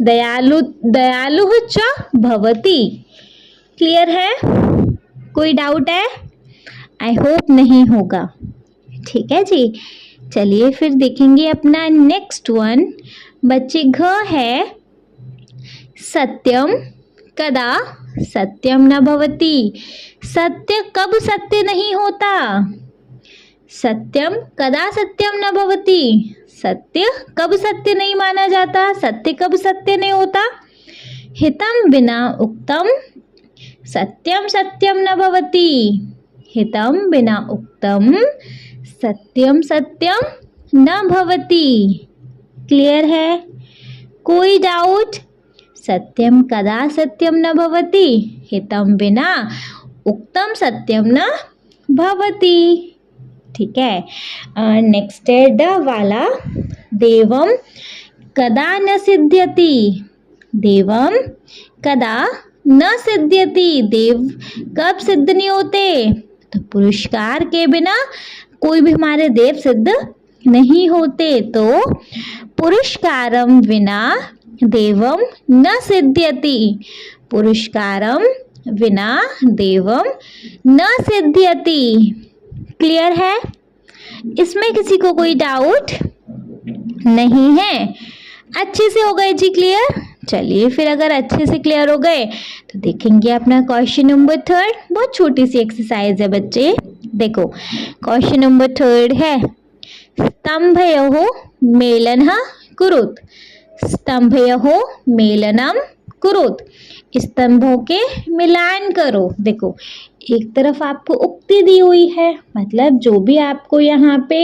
दयालुः च भवति। क्लियर है? कोई डाउट है? आई होप नहीं होगा। ठीक है जी। चलिए फिर देखेंगे अपना नेक्स्ट वन। बच्चे घ है सत्यम कदा सत्यम न भवति। सत्य कब सत्य नहीं होता? सत्यम कदा सत्यम न भवति। सत्य कब सत्य नहीं माना जाता? सत्य कब सत्य नहीं होता? हितम बिना उक्तम सत्यम सत्यम न भवति। हितम बिना उक्तम सत्यम सत्यम न भवति। क्लियर है? कोई डाउट? सत्यम कदा सत्यम न भवति। हितम बिना उक्तम सत्यम न भवति। ठीक है। नेक्स्ट है ड वाला। देवम कदा न सिद्ध्यति। देवम कदा न सिद्ध्यति। देव कब सिद्ध नहीं होते? तो पुरस्कार के बिना कोई भी हमारे देव सिद्ध नहीं होते। तो पुरस्कारम विना देवम न सिद्ध्यति। पुरस्कारम विना देवम न सिद्ध्यति। क्लियर है? इसमें किसी को कोई डाउट नहीं है? अच्छे से हो गए जी क्लियर? चलिए फिर अगर अच्छे से क्लियर हो गए तो देखेंगे अपना क्वेश्चन नंबर 3। बहुत छोटी सी एक्सरसाइज है बच्चे। देखो क्वेश्चन नंबर 3 है स्तंभयोः मेलनः कुरुत। स्तंभयोः मेलनम कुरुत। स्तंभों के मिलान करो। देखो एक तरफ आपको उक्ति दी हुई है, मतलब जो भी आपको यहाँ पे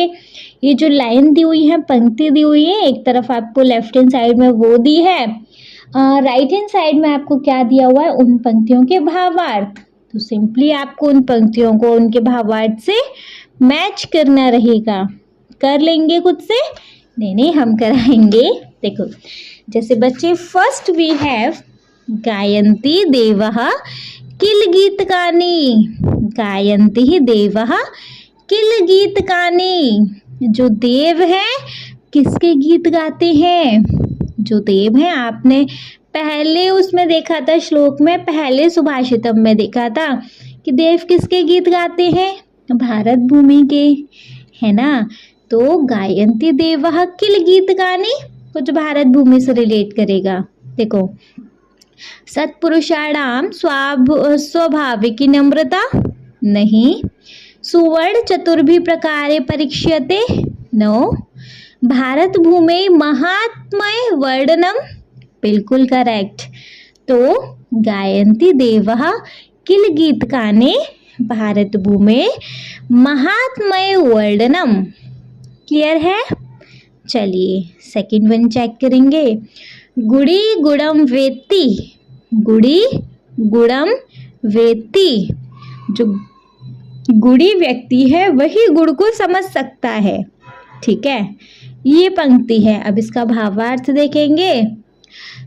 ये जो लाइन दी हुई है, पंक्ति दी हुई है, एक तरफ आपको लेफ्ट हैंड साइड में वो दी है, राइट हैंड साइड में आपको क्या दिया हुआ है? उन पंक्तियों के भावार्थ। तो सिंपली आपको उन पंक्तियों को उनके भावार्थ से मैच करना रहेगा। कर लेंगे खुद से? नहीं हम कराएंगे। देखो जैसे बच्चे फर्स्ट वी हैव गायन्ति देवः किल गीतकानि, गायन्ति देवः किल गीतकानि। जो देव है किसके गीत गाते हैं? जो देव हैं, आपने पहले उसमें देखा था, श्लोक में पहले सुभाषितम में देखा था कि देव किसके गीत गाते हैं? भारत भूमि के, है ना। तो गायन्ति देवः किल गीतकानि कुछ भारत भूमि से रिलेट करेगा। देखो, सत्पुरुषाणाम स्वाभाविकी नम्रता, नहीं। सुवर्ण चतुर्भि प्रकारे परीक्ष्यते, नो। भारत भूमि महात्म्य वर्णनम, बिल्कुल करेक्ट। तो गायन्ति देवः किल गीतकानि भारत भूमि महात्म्य वर्णनम। क्लियर है? चलिए सेकंड वन चेक करेंगे। गुड़ी गुड़म वेत्ति, गुड़ी गुड़म वेत्ति। जो गुड़ी व्यक्ति है वही गुड़ को समझ सकता है, ठीक है। ये पंक्ति है। अब इसका भावार्थ देखेंगे।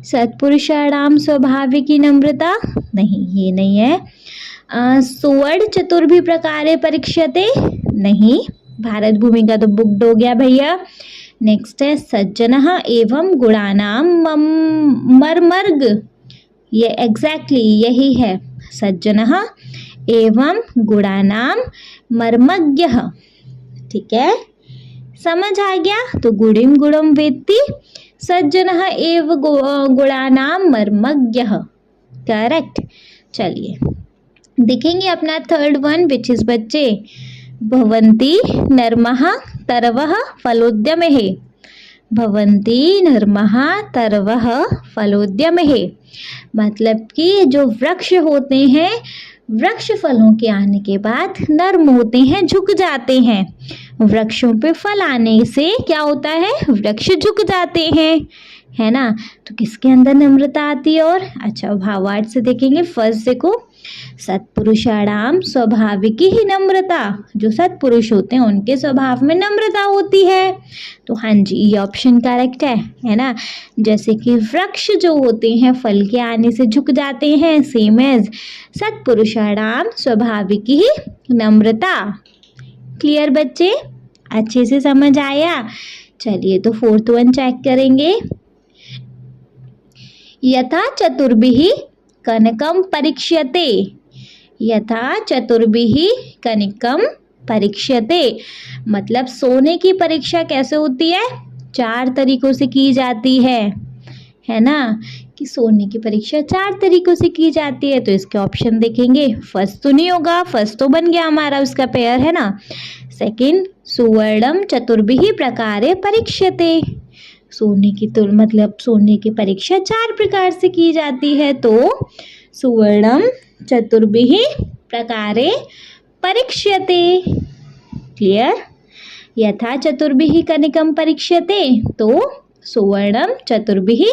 सत्पुरुषाणाम स्वाभाविकी नम्रता, नहीं, ये नहीं है। सुवर्ण चतुर्भि प्रकारे परीक्ष्यते, नहीं। भारत भूमि का तो बुक्ड हो गया भैया। नेक्स्ट है सज्जनः एवं गुणानाम मर्मर्ग, ये एग्जैक्टली यही है। सज्जनः एवं गुणानाम मर्मज्ञः, ठीक है, समझ आ गया। तो गुणिम गुणम वेत्ति, सज्जनः एव गुणानाम मर्मज्ञः, करेक्ट। चलिए देखेंगे अपना थर्ड वन विच इज बच्चे, भवन्ति नर्मः तरवः फलोद्यमः, भवन्ति नर्मः तरवः फलोद्यमः। मतलब कि जो वृक्ष होते हैं, वृक्ष फलों के आने के बाद नर्म होते हैं, झुक जाते हैं। वृक्षों पे फल आने से क्या होता है? वृक्ष झुक जाते हैं, है ना। तो किसके अंदर नम्रता आती है? और अच्छा भावार्थ से देखेंगे। फर्स्ट देखो, सत्पुरुषाणाम स्वाभाविकी ही नम्रता, जो सत्पुरुष होते हैं उनके स्वभाव में नम्रता होती है। तो हाँ जी, ये ऑप्शन करेक्ट है ना। जैसे कि वृक्ष जो होते हैं फल के आने से झुक जाते हैं, सेम एज सत्पुरुषाणाम स्वाभाविकी ही नम्रता। क्लियर बच्चे? अच्छे से समझ आया? चलिए तो फोर्थ वन चेक करेंगे। यथा चतुर्भिः कनकम परीक्ष्यते, यथा चतुर्भिः कनकम परीक्ष्यते। मतलब सोने की परीक्षा कैसे होती है? 4 तरीकों से की जाती है ना। कि सोने की परीक्षा 4 तरीकों से की जाती है। तो इसके ऑप्शन देखेंगे। फर्स्ट तो नहीं होगा, फर्स्ट तो बन गया हमारा, उसका पेयर है ना। सेकंड, सुवर्णम चतुर्भिः प्रकारे परीक्ष्यते, सोने की तो मतलब सोने की परीक्षा 4 प्रकार से की जाती है। तो सुवर्णम चतुर्भिः प्रकारे परीक्ष्यते। क्लियर? यथा चतुर्भिः कनकम परीक्ष्यते, तो सुवर्णम चतुर्भिः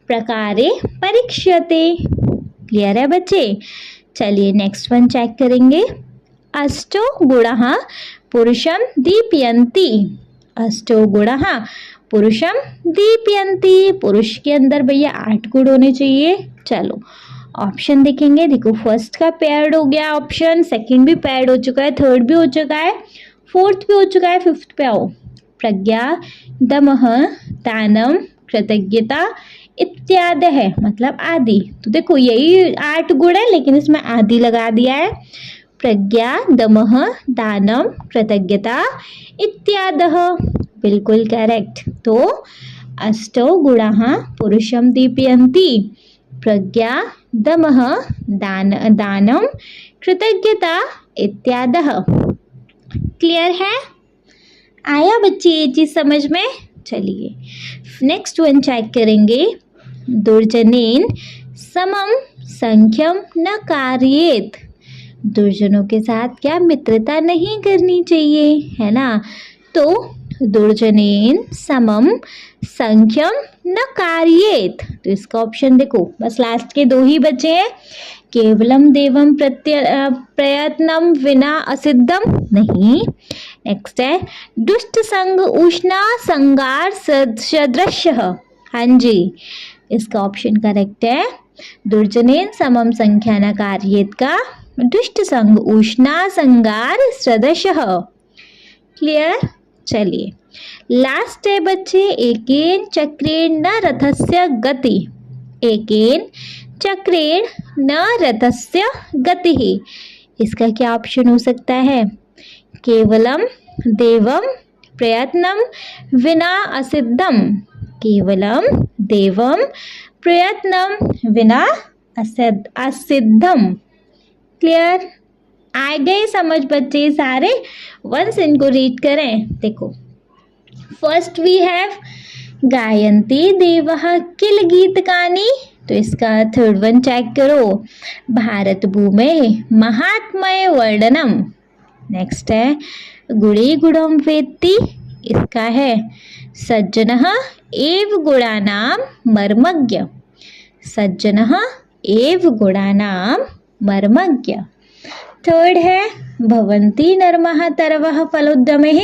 प्रकारे परीक्ष्यते। क्लियर है बच्चे? चलिए नेक्स्ट वन चेक करेंगे। अष्टो गुणः पुरुषम दीपयन्ति, अष्टो गुणः पुरुषम दीपयन्ति। पुरुष के अंदर भैया 8 गुण होने चाहिए। चलो ऑप्शन देखेंगे। देखो, फर्स्ट का पेयर्ड हो गया ऑप्शन, सेकंड भी पेयर्ड हो चुका है, थर्ड भी हो चुका है, फोर्थ भी हो चुका है, फिफ्थ पे आओ। प्रज्ञा, दमः, दानम, कृतज्ञता इत्यादि है, मतलब आदि। तो देखो यही 8 गुण है, लेकिन इसमें आदि लगा दिया है। प्रज्ञा, दमः, दानम, कृतज्ञता इत्यादः, बिल्कुल करेक्ट। तो अष्टौ गुणाः पुरुषं दीपयन्ति, प्रज्ञा, दमः, दानम, कृतज्ञता इत्यादः। क्लियर है? आया बच्चे ये चीज समझ में? चलिए नेक्स्ट वन चेक करेंगे। दुर्जनेन समम संख्यम न कार्येत, दुर्जनों के साथ क्या मित्रता नहीं करनी चाहिए, है ना। तो दुर्जनेन समम संख्यम न कार्येत, तो इसका ऑप्शन देखो, बस लास्ट के 2 ही बचे हैं। केवलम देवम प्रयत्नम विना असिद्धम, नहीं। नेक्स्ट है दुष्ट संग उष्णा संगार सदृश, हाँ जी, इसका ऑप्शन करेक्ट है दुर्जनेन समम संख्या नकार्येत का दुष्ट संग उष्णा संगार सदशः। क्लियर। चलिए लास्ट है बच्चे, एकेन चक्रेण न रथस्य गति। एकेन चक्रेण न रथस्य गति, इसका क्या ऑप्शन हो सकता है? केवलम, देवम, प्रयत्नम, विना असिद्धम। केवलम, देवम, प्रयत्नम, विना असिद्धम। क्लियर। आ गए समझ बच्चे सारे? वंस इनको रीड करें। देखो फर्स्ट वी हैव गायन्ति देवः किल गीतकानि, तो इसका थर्ड वन चेक करो, भारत भूमे महात्म्य वर्णनम। नेक्स्ट है गुणे गुणम वेत्ति, इसका है सज्जनः एव गुणानां मर्मज्ञ। सज्जनः एव गुणानां मर्मज्ञ। थर्ड है भवन्ति नर्मः तरवः फलोद्यमेः,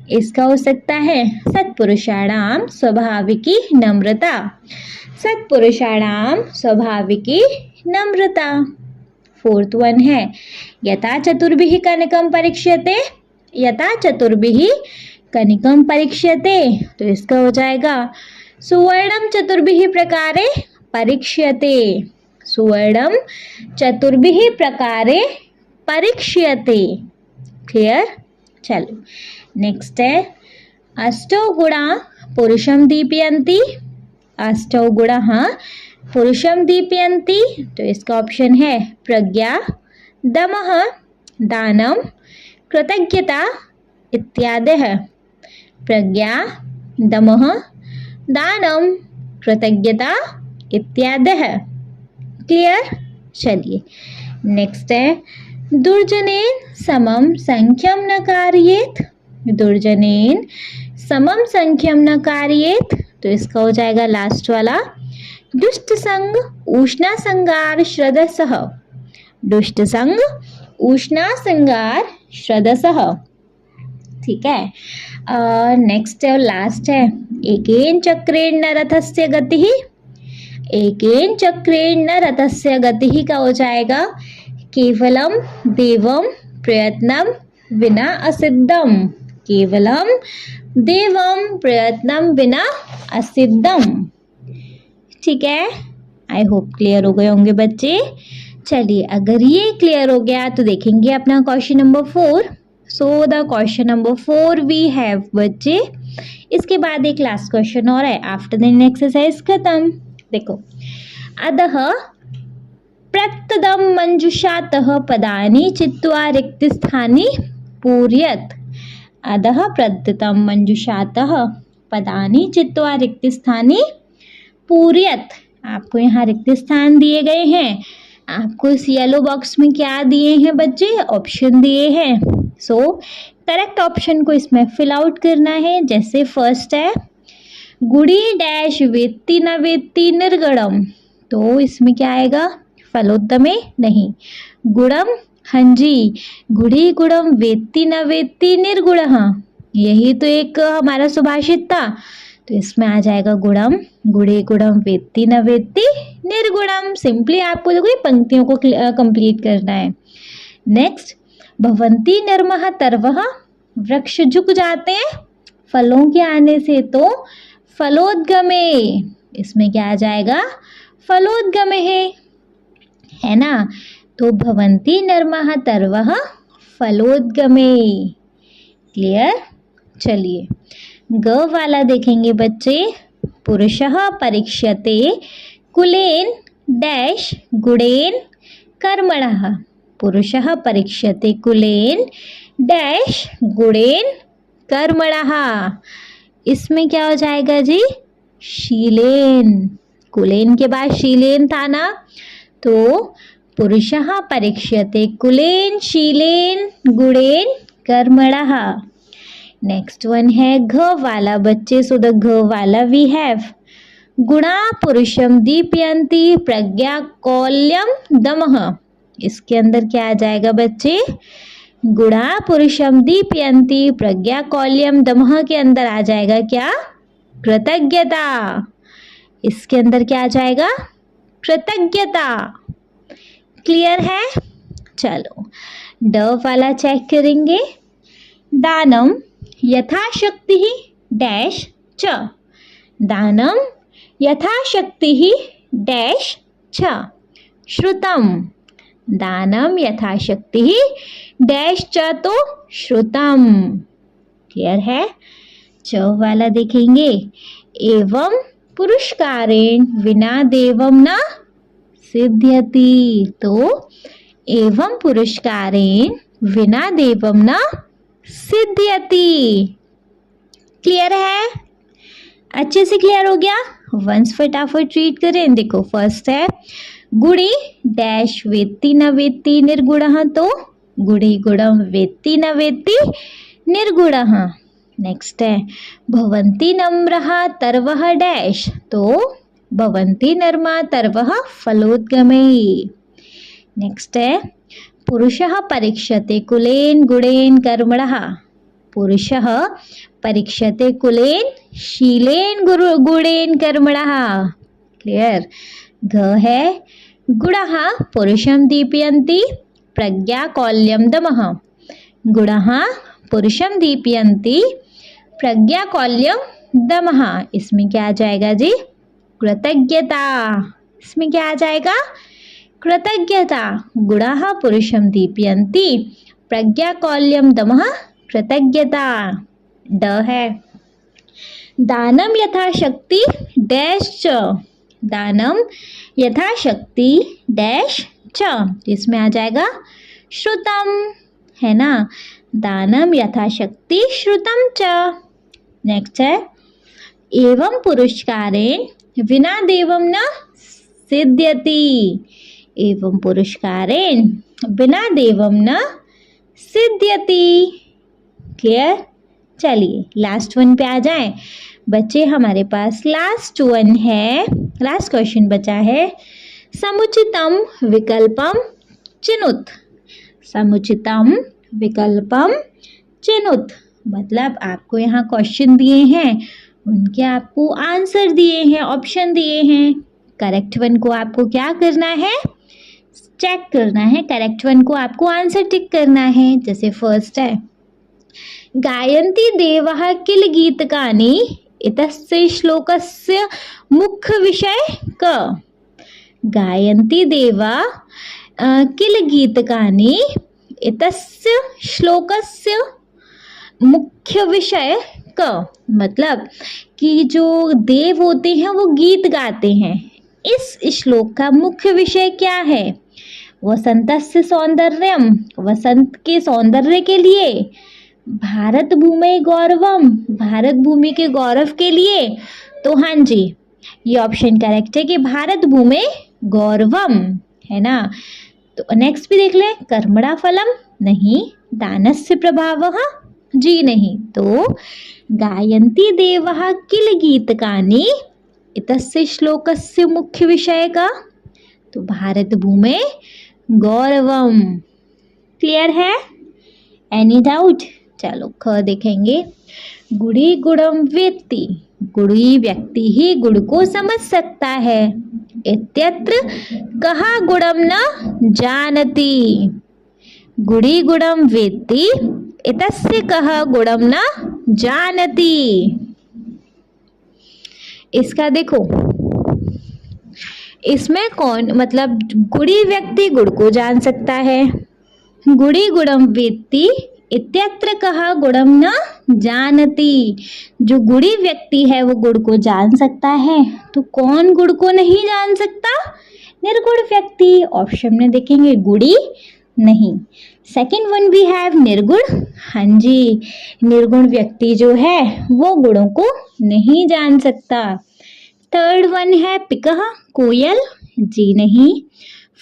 इसका हो सकता है सत्पुरुषाणाम स्वाभाविकी नम्रता। सत्पुरुषाणाम स्वाभाविकी नम्रता। फोर्थ वन है यथा चतुर्भिः कनिकं परीक्ष्यते। यथा चतुर्भिः कनिकं परीक्ष्यते, तो इसका हो जाएगा सुवर्णम चतुर्भिः प्रकारे परीक्ष्यते। सुवर्णम चतुर्भिः प्रकारे परीक्ष्यते। क्लियर। चलो नेक्स्ट है अष्टौ गुणा पुरुषं दीपयन्ति। अष्टौ गुणाः पुरुषं दीपयन्ति, तो इसका ऑप्शन है प्रज्ञा, दमः, दानम, कृतज्ञता इत्यादयः। प्रज्ञा, दमः, दानम, कृतज्ञता इत्यादयः। क्लियर। चलिए नेक्स्ट है दुर्जनेन समम संख्यम न कार्येत। दुर्जनेन समम संख्यम न कार्येत, तो इसका हो जाएगा लास्ट वाला दुष्ट संग उष्णा संगार श्रदसः। दुष्ट संग उष्णा संगार श्रदसः। ठीक है। नेक्स्ट है और लास्ट है एकेन चक्रेण न रथस्य गतिः। एकेन चक्रेण न रथस्य गतिः का हो जाएगा केवलम, देवम, प्रयत्नम, विना असिद्धम। केवलम, देवम, प्रयत्नम, विना असिद्धम। ठीक है। आई होप क्लियर हो गए होंगे बच्चे। चलिए अगर ये क्लियर हो गया तो देखेंगे अपना question number 4। So the question number 4 we have बच्चे, इसके बाद एक लास्ट क्वेश्चन और है, आफ्टर देन एक्सरसाइज खत्म। देखो अधः प्रत्यदम मंजुषातः पदानि चित्वा रिक्तस्थानि पूरयत। अधः प्रत्यदम मंजुषातः पदानि चित्वा रिक्तस्थानि पूरयत। आपको यहाँ रिक्त स्थान दिए गए हैं। आपको इस येलो बॉक्स में क्या दिए हैं बच्चे? ऑप्शन दिए हैं। सो करेक्ट ऑप्शन को इसमें फिल आउट करना है। जैसे फर्स्ट है गुड़ी डैश वेत्ति न वेत्ति निर्गुणम, तो इसमें क्या आएगा? फलोद्यमे नहीं, गुणम। हाँ जी, गुड़ी गुणम वेत्ति न वेत्ति निर्गुणः, यही तो एक हमारा सुभाषित था, तो इसमें आ जाएगा गुणम। गुड़े गुणम वेत्ति न वेत्ति निर्गुणम। सिंपली आपको देखो ये पंक्तियों को कंप्लीट करना है। नेक्स्ट भवन्ति नर्मः तरवः, वृक्ष झुक जाते हैं फलों के आने से, तो फलोद्गमे, इसमें क्या आ जाएगा? फलोद्गमे है ना। तो भवन्ति नर्मः तरवः फलोद्गमे। क्लियर। चलिए ग वाला देखेंगे बच्चे। पुरुषः परीक्ष्यते कुलेन डैश गुणेन कर्मणः। पुरुषः परीक्ष्यते कुलेन डैश गुणेन कर्मणः, इसमें क्या हो जाएगा जी? शीलेन। कुलेन के बाद शीलेन था ना, तो पुरुषः परीक्ष्यते कुलेन शीलेन गुणेन कर्मणः। नेक्स्ट वन है घ वाला बच्चे। सो द घ वाला वी हैव गुणा पुरुषम दीपयन्ति प्रज्ञा कौल्यम दमः। इसके अंदर क्या आ जाएगा बच्चे? गुणा पुरुषम दीपयन्ति प्रज्ञा कौल्यम दमः के अंदर आ जाएगा क्या? कृतज्ञता। इसके अंदर क्या आ जाएगा? कृतज्ञता। क्लियर है? चलो ड वाला चेक करेंगे। दानम यथाशक्ति डैश च। दानम यथाशक्ति डैश च। श्रुतम। दानम यथाशक्ति डैश च तो श्रुतम। क्लियर है? च वाला देखेंगे। एवं पुरस्कारेण विना देवम न सिद्ध्यति। तो एवं पुरस्कारेण विना देवम न सिद्ध्यति। क्लियर है? अच्छे से क्लियर हो गया? वंस फटाफट रीड करें। देखो फर्स्ट है गुणी डैश वेत्ति न वेत्ति निर्गुणः। तो गुणी गुणम वेत्ति न वेत्ति निर्गुणः। नेक्स्ट है भवन्ति नम्रः तर्वः डैश। तो भवन्ति नर्मा तर्वः फलोद्गमैः। नेक्स्ट है पुरुषः परीक्षते कुलेन गुणेन कर्मणः। पुरुषः परीक्षते कुलेन शीलेन गुणेन कर्मणः। क्लियर? घ है गुणः पुरुषं दीपयन्ति प्रज्ञा कौल्यं दमः। गुणः पुरुषं दीपयन्ति प्रज्ञा कौल्यं दमः। इसमें क्या आ जाएगा जी? कृतज्ञता। इसमें क्या आ जाएगा? कृतज्ञता। गुणः पुरुषं दीपयन्ति प्रज्ञा कौल्यं दमः कृतज्ञता। ड है दानम यथाशक्ति डैश च। दानम यथाशक्ति डैश च। इसमें आ जाएगा श्रुतम, है ना? दानम यथाशक्ति श्रुतम च। नेक्स्ट है एवं पुरस्कारेण विना देवम न सिद्ध्यति। एवं पुरस्कारेण बिना देवम न सिद्ध्यति। क्लियर? चलिए लास्ट वन पे आ जाएं बच्चे। हमारे पास लास्ट वन है, लास्ट क्वेश्चन बचा है। समुचितम विकल्पम चिनुत। समुचितम विकल्पम चिनुत मतलब आपको यहाँ क्वेश्चन दिए हैं, उनके आपको आंसर दिए हैं, ऑप्शन दिए हैं। करेक्ट वन को आपको क्या करना है? चेक करना है। करेक्ट वन को आपको आंसर टिक करना है। जैसे फर्स्ट है गायन्ति देवः किल गीतकानि इतस्य श्लोकस्य मुख्य विषय क। गायन्ति देवा किल गीतकानि इतस्य श्लोकस्य मुख्य विषय क। मतलब कि जो देव होते हैं वो गीत गाते हैं। इस श्लोक का मुख्य विषय क्या है? वसंतस्य सौंदर्यम, वसंत के सौंदर्य के लिए। भारत भूमि गौरवम, भारत भूमि के गौरव के लिए। तो हाँ जी, ये ऑप्शन करेक्ट है कि भारत भूमि गौरवम, है ना? तो नेक्स्ट भी देख लें। कर्मणा फलम नहीं, दानस्य प्रभावः जी नहीं। तो गायन्ति देवः किल गीतकानि इतस्य श्लोकस्य मुख्य विषय का। तो भारत भूमि गौरवम। क्लियर है? Any doubt? चलो ख देखेंगे। गुड़ी गुणम वेत्ति, गुड़ी व्यक्ति ही गुण को समझ सकता है। इत्यत्र कहा गुणम न जानति। गुड़ी गुणम वेत्ति इतस्य कहा गुणम न जानति। इसका देखो, इसमें कौन मतलब गुड़ी व्यक्ति गुण को जान सकता है। गुड़ी गुणम वेत्ति इत्यत्र कहा गुणम न जानति। जो गुड़ी व्यक्ति है वो गुण को जान सकता है, तो कौन गुण को नहीं जान सकता? निर्गुण व्यक्ति। ऑप्शन में देखेंगे गुड़ी नहीं। सेकंड वन वी हैव निर्गुण। हाँ जी, निर्गुण व्यक्ति जो है वो गुणों को नहीं जान सकता। थर्ड वन है पिकह, कोयल जी नहीं।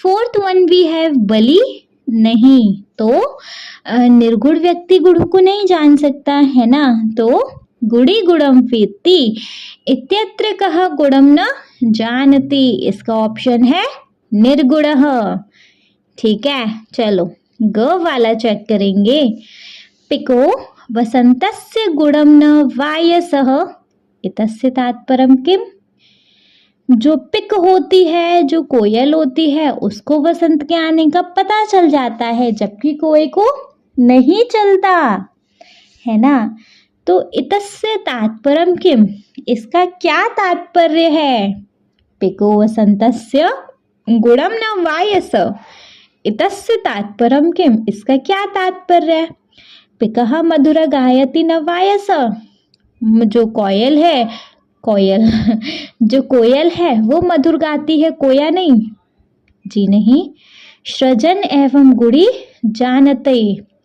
फोर्थ वन वी हैव बलि नहीं। तो निर्गुण व्यक्ति गुण को नहीं जान सकता, है ना? तो गुड़ी गुणम वेत्ति इत्यत्र कहा गुणम न जानति। इसका ऑप्शन है निर्गुणः। ठीक है, चलो ग वाला चेक करेंगे। पिको वसंतस्य गुणम न वायसः इतस्य तात्पर्यं किम। जो पिक होती है, जो कोयल होती है, उसको वसंत के आने का पता चल जाता है, जबकि कोई को नहीं चलता, है ना। तो इतस्य तात्पर्यम किम, इसका क्या तात्पर्य है? पिको वसंतस्य गुणम न वायस, इतस्य तात्पर्यम किम, इसका क्या तात्पर्य है? पिकः मधुर गायति न वायस, जो कोयल है, कोयल जो कोयल है वो मधुर गाती है, कोया नहीं, जी नहीं। सृजन एवं गुणी जानते,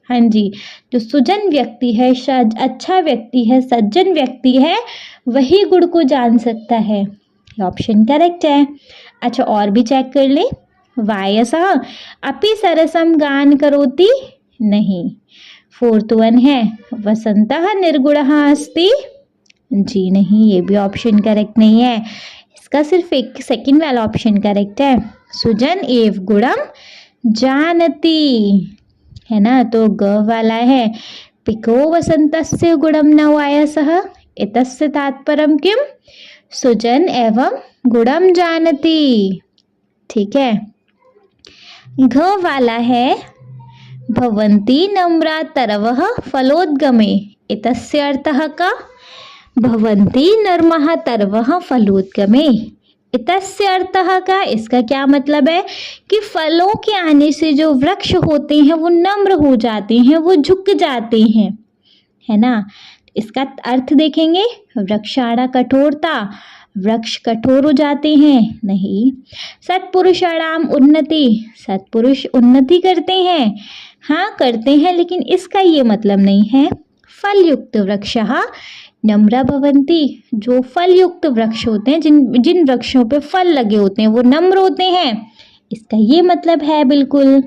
हाँ जी, जो सुजन व्यक्ति है, अच्छा व्यक्ति है, सज्जन व्यक्ति है, वही गुण को जान सकता है। ऑप्शन करेक्ट है। अच्छा, और भी चेक कर ले। वायसः अपि सरसम गान करोति, नहीं। फोर्थ वन है वसंतः निर्गुणः अस्ति, जी नहीं, ये भी ऑप्शन करेक्ट नहीं है। इसका सिर्फ एक सेकंड वाला ऑप्शन करेक्ट है, सुजन एव गुणम जानती, है ना। तो ग वाला है पिको वसंतस्य गुणम न वायसः, इतस्य तात्पर्यम किम, सुजन एवं गुणम जानती, ठीक है। घ वाला है भवन्ति नम्रा तरवः फलोद्गमे, इतस्य अर्थः का, भवन्ति नर्मः तरवः फलोद्गमे, इतस्य अर्थः का, इसका क्या मतलब है कि फलों के आने से जो वृक्ष होते हैं वो नम्र हो जाते हैं, वो झुक जाते हैं, है ना। इसका अर्थ देखेंगे, वृक्षाणा कठोरता, वृक्ष कठोर हो जाते हैं, नहीं। सत्पुरुषाणाम उन्नति, सत्पुरुष उन्नति करते हैं, हाँ करते हैं, लेकिन इसका ये मतलब नहीं है। फल युक्त वृक्षः नम्रा भवन्ति, जो फल युक्त वृक्ष होते हैं, जिन वृक्षों पे फल लगे होते हैं वो नम्र होते हैं, इसका ये मतलब है बिल्कुल।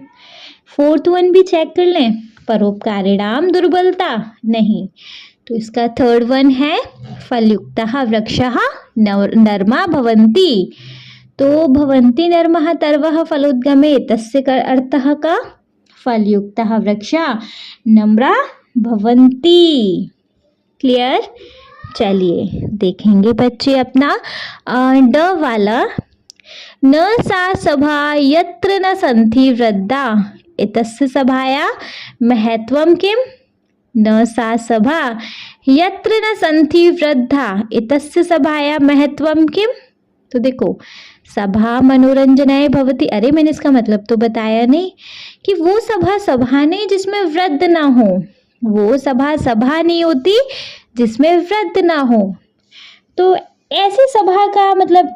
फोर्थ वन भी चेक कर लें, परोपकारिणाम दुर्बलता, नहीं। तो इसका थर्ड वन है फलयुक्तः वृक्षः नर्मा भवन्ति, तो भवन्ति नर्मः तरवः फलोद्गमे, तस्य अर्थः का, फलयुक्तः वृक्षः नम्रा भवन्ति। क्लियर? चलिए देखेंगे बच्चे अपना ड वाला, न सा सभा यत्र न सन्ति वृद्धा, एतस्य सभाया महत्वम किम, न सा सभा यत्र न सन्ति वृद्धा, एतस्य सभाया महत्वम किम। तो देखो, सभा मनोरंजनाय भवति, अरे मैंने इसका मतलब तो बताया नहीं कि वो सभा नहीं जिसमें वृद्ध ना हो, वो सभा नहीं होती जिसमें वृद्ध ना हो। तो ऐसी सभा का मतलब,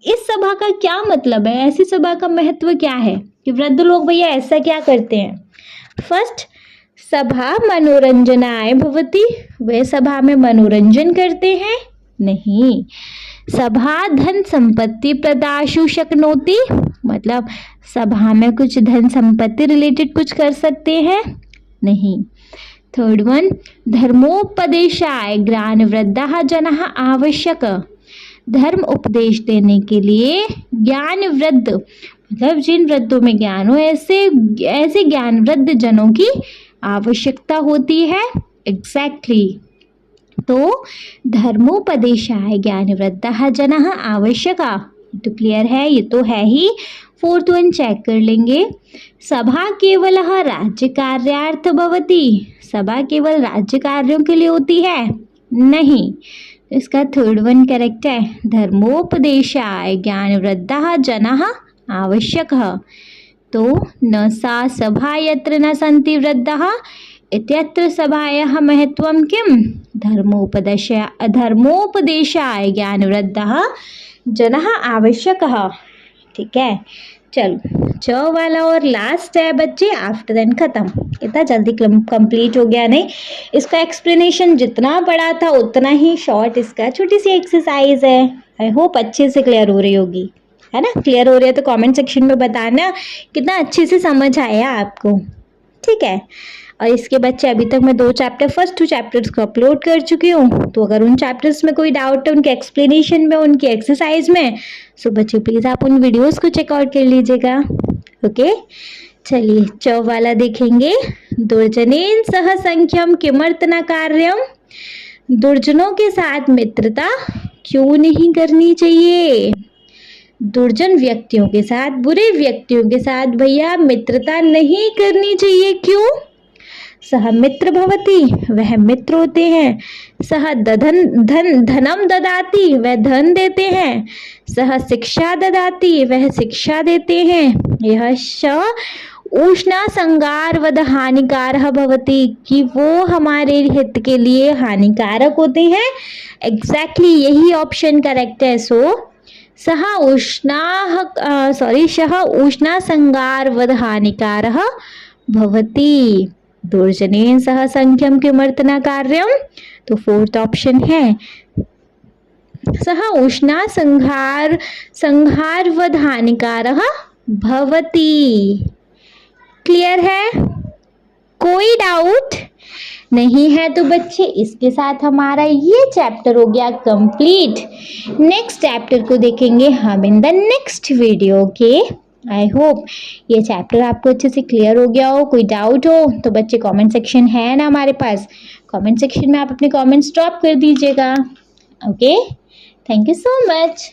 इस सभा का क्या मतलब है, ऐसी सभा का महत्व क्या है कि वृद्ध लोग भैया ऐसा क्या करते हैं। फर्स्ट, सभा मनोरंजनाय भवति, वे सभा में मनोरंजन करते हैं, नहीं। सभा धन संपत्ति प्रदाशु शक्नोति, मतलब सभा में कुछ धन संपत्ति रिलेटेड कुछ कर सकते हैं, नहीं। थर्ड वन, धर्मोपदेशाय ज्ञान वृद्धा जनः आवश्यक, धर्म उपदेश देने के लिए ज्ञान वृद्ध, मतलब जिन वृद्धों में ज्ञान हो, ऐसे ज्ञान वृद्ध जनों की आवश्यकता होती है। एग्जैक्टली तो धर्मोपदेशाय ज्ञान वृद्धा जनः आवश्यका, तो क्लियर है, ये तो है ही। फोर्थ वन चेक कर लेंगे, सभा केवल राज्य कार्यार्थ भवति, सभा केवल राज्य कार्यों के लिए होती है, नहीं। इसका थर्ड वन करेक्ट है, धर्मोपदेशाय ज्ञान वृद्धा जनः आवश्यकः, तो न सा सभा यत्र न सन्ति वृद्धाः इत्यत्र सभायाः महत्वं किम, धर्मोपदेशाय ज्ञान वृद्धाः जनः आवश्यकः, ठीक है। चलो, च वाला और लास्ट है बच्चे, आफ्टर देन खत्म। इतना जल्दी कंप्लीट हो गया नहीं, इसका एक्सप्लेनेशन जितना बड़ा था उतना ही शॉर्ट इसका छोटी सी एक्सरसाइज है। आई होप अच्छे से क्लियर हो रही होगी, है ना। क्लियर हो रही है तो कमेंट सेक्शन में बताना कितना अच्छे से समझ आया आपको, ठीक है। और इसके बच्चे अभी तक मैं फर्स्ट 2 चैप्टर्स को अपलोड कर चुकी हूँ, तो अगर उन चैप्टर्स में कोई डाउट है उनके एक्सप्लेनेशन में, उनकी एक्सरसाइज में, सो बच्चे प्लीज़ आप उन वीडियोस को चेकआउट कर लीजिएगा, ओके। चलिए, च वाला देखेंगे, दुर्जनेन सह संख्यम किमर्थ न कार्यम, दुर्जनों के साथ मित्रता क्यों नहीं करनी चाहिए। दुर्जन व्यक्तियों के साथ, बुरे व्यक्तियों के साथ भैया मित्रता नहीं करनी चाहिए। क्यों? सह मित्र भवति, वह मित्र होते हैं। सह धनम ददाति, वह धन देते हैं। सह शिक्षा ददाति, वह शिक्षा देते हैं। यह श उष्णा संगारवद हानिकारः भवति, कि वो हमारे हित के लिए हानिकारक होते हैं। एग्जैक्टली यही ऑप्शन करेक्ट है। सह उष्णा संगारवद हानिकारः भवति, दुर्जनेन सह संख्यम किमर्थन कार्यम, तो फोर्थ ऑप्शन है। सह उष्णा संहारवद हानिकारः भवति। क्लियर है? कोई डाउट नहीं है तो बच्चे इसके साथ हमारा ये चैप्टर हो गया कंप्लीट। नेक्स्ट चैप्टर को देखेंगे हम in the next video. Okay, I hope ये चैप्टर आपको अच्छे से क्लियर हो गया हो। कोई डाउट हो तो बच्चे कमेंट सेक्शन है ना हमारे पास, कमेंट सेक्शन में आप अपने कमेंट्स ड्रॉप कर दीजिएगा। Okay, thank you so much.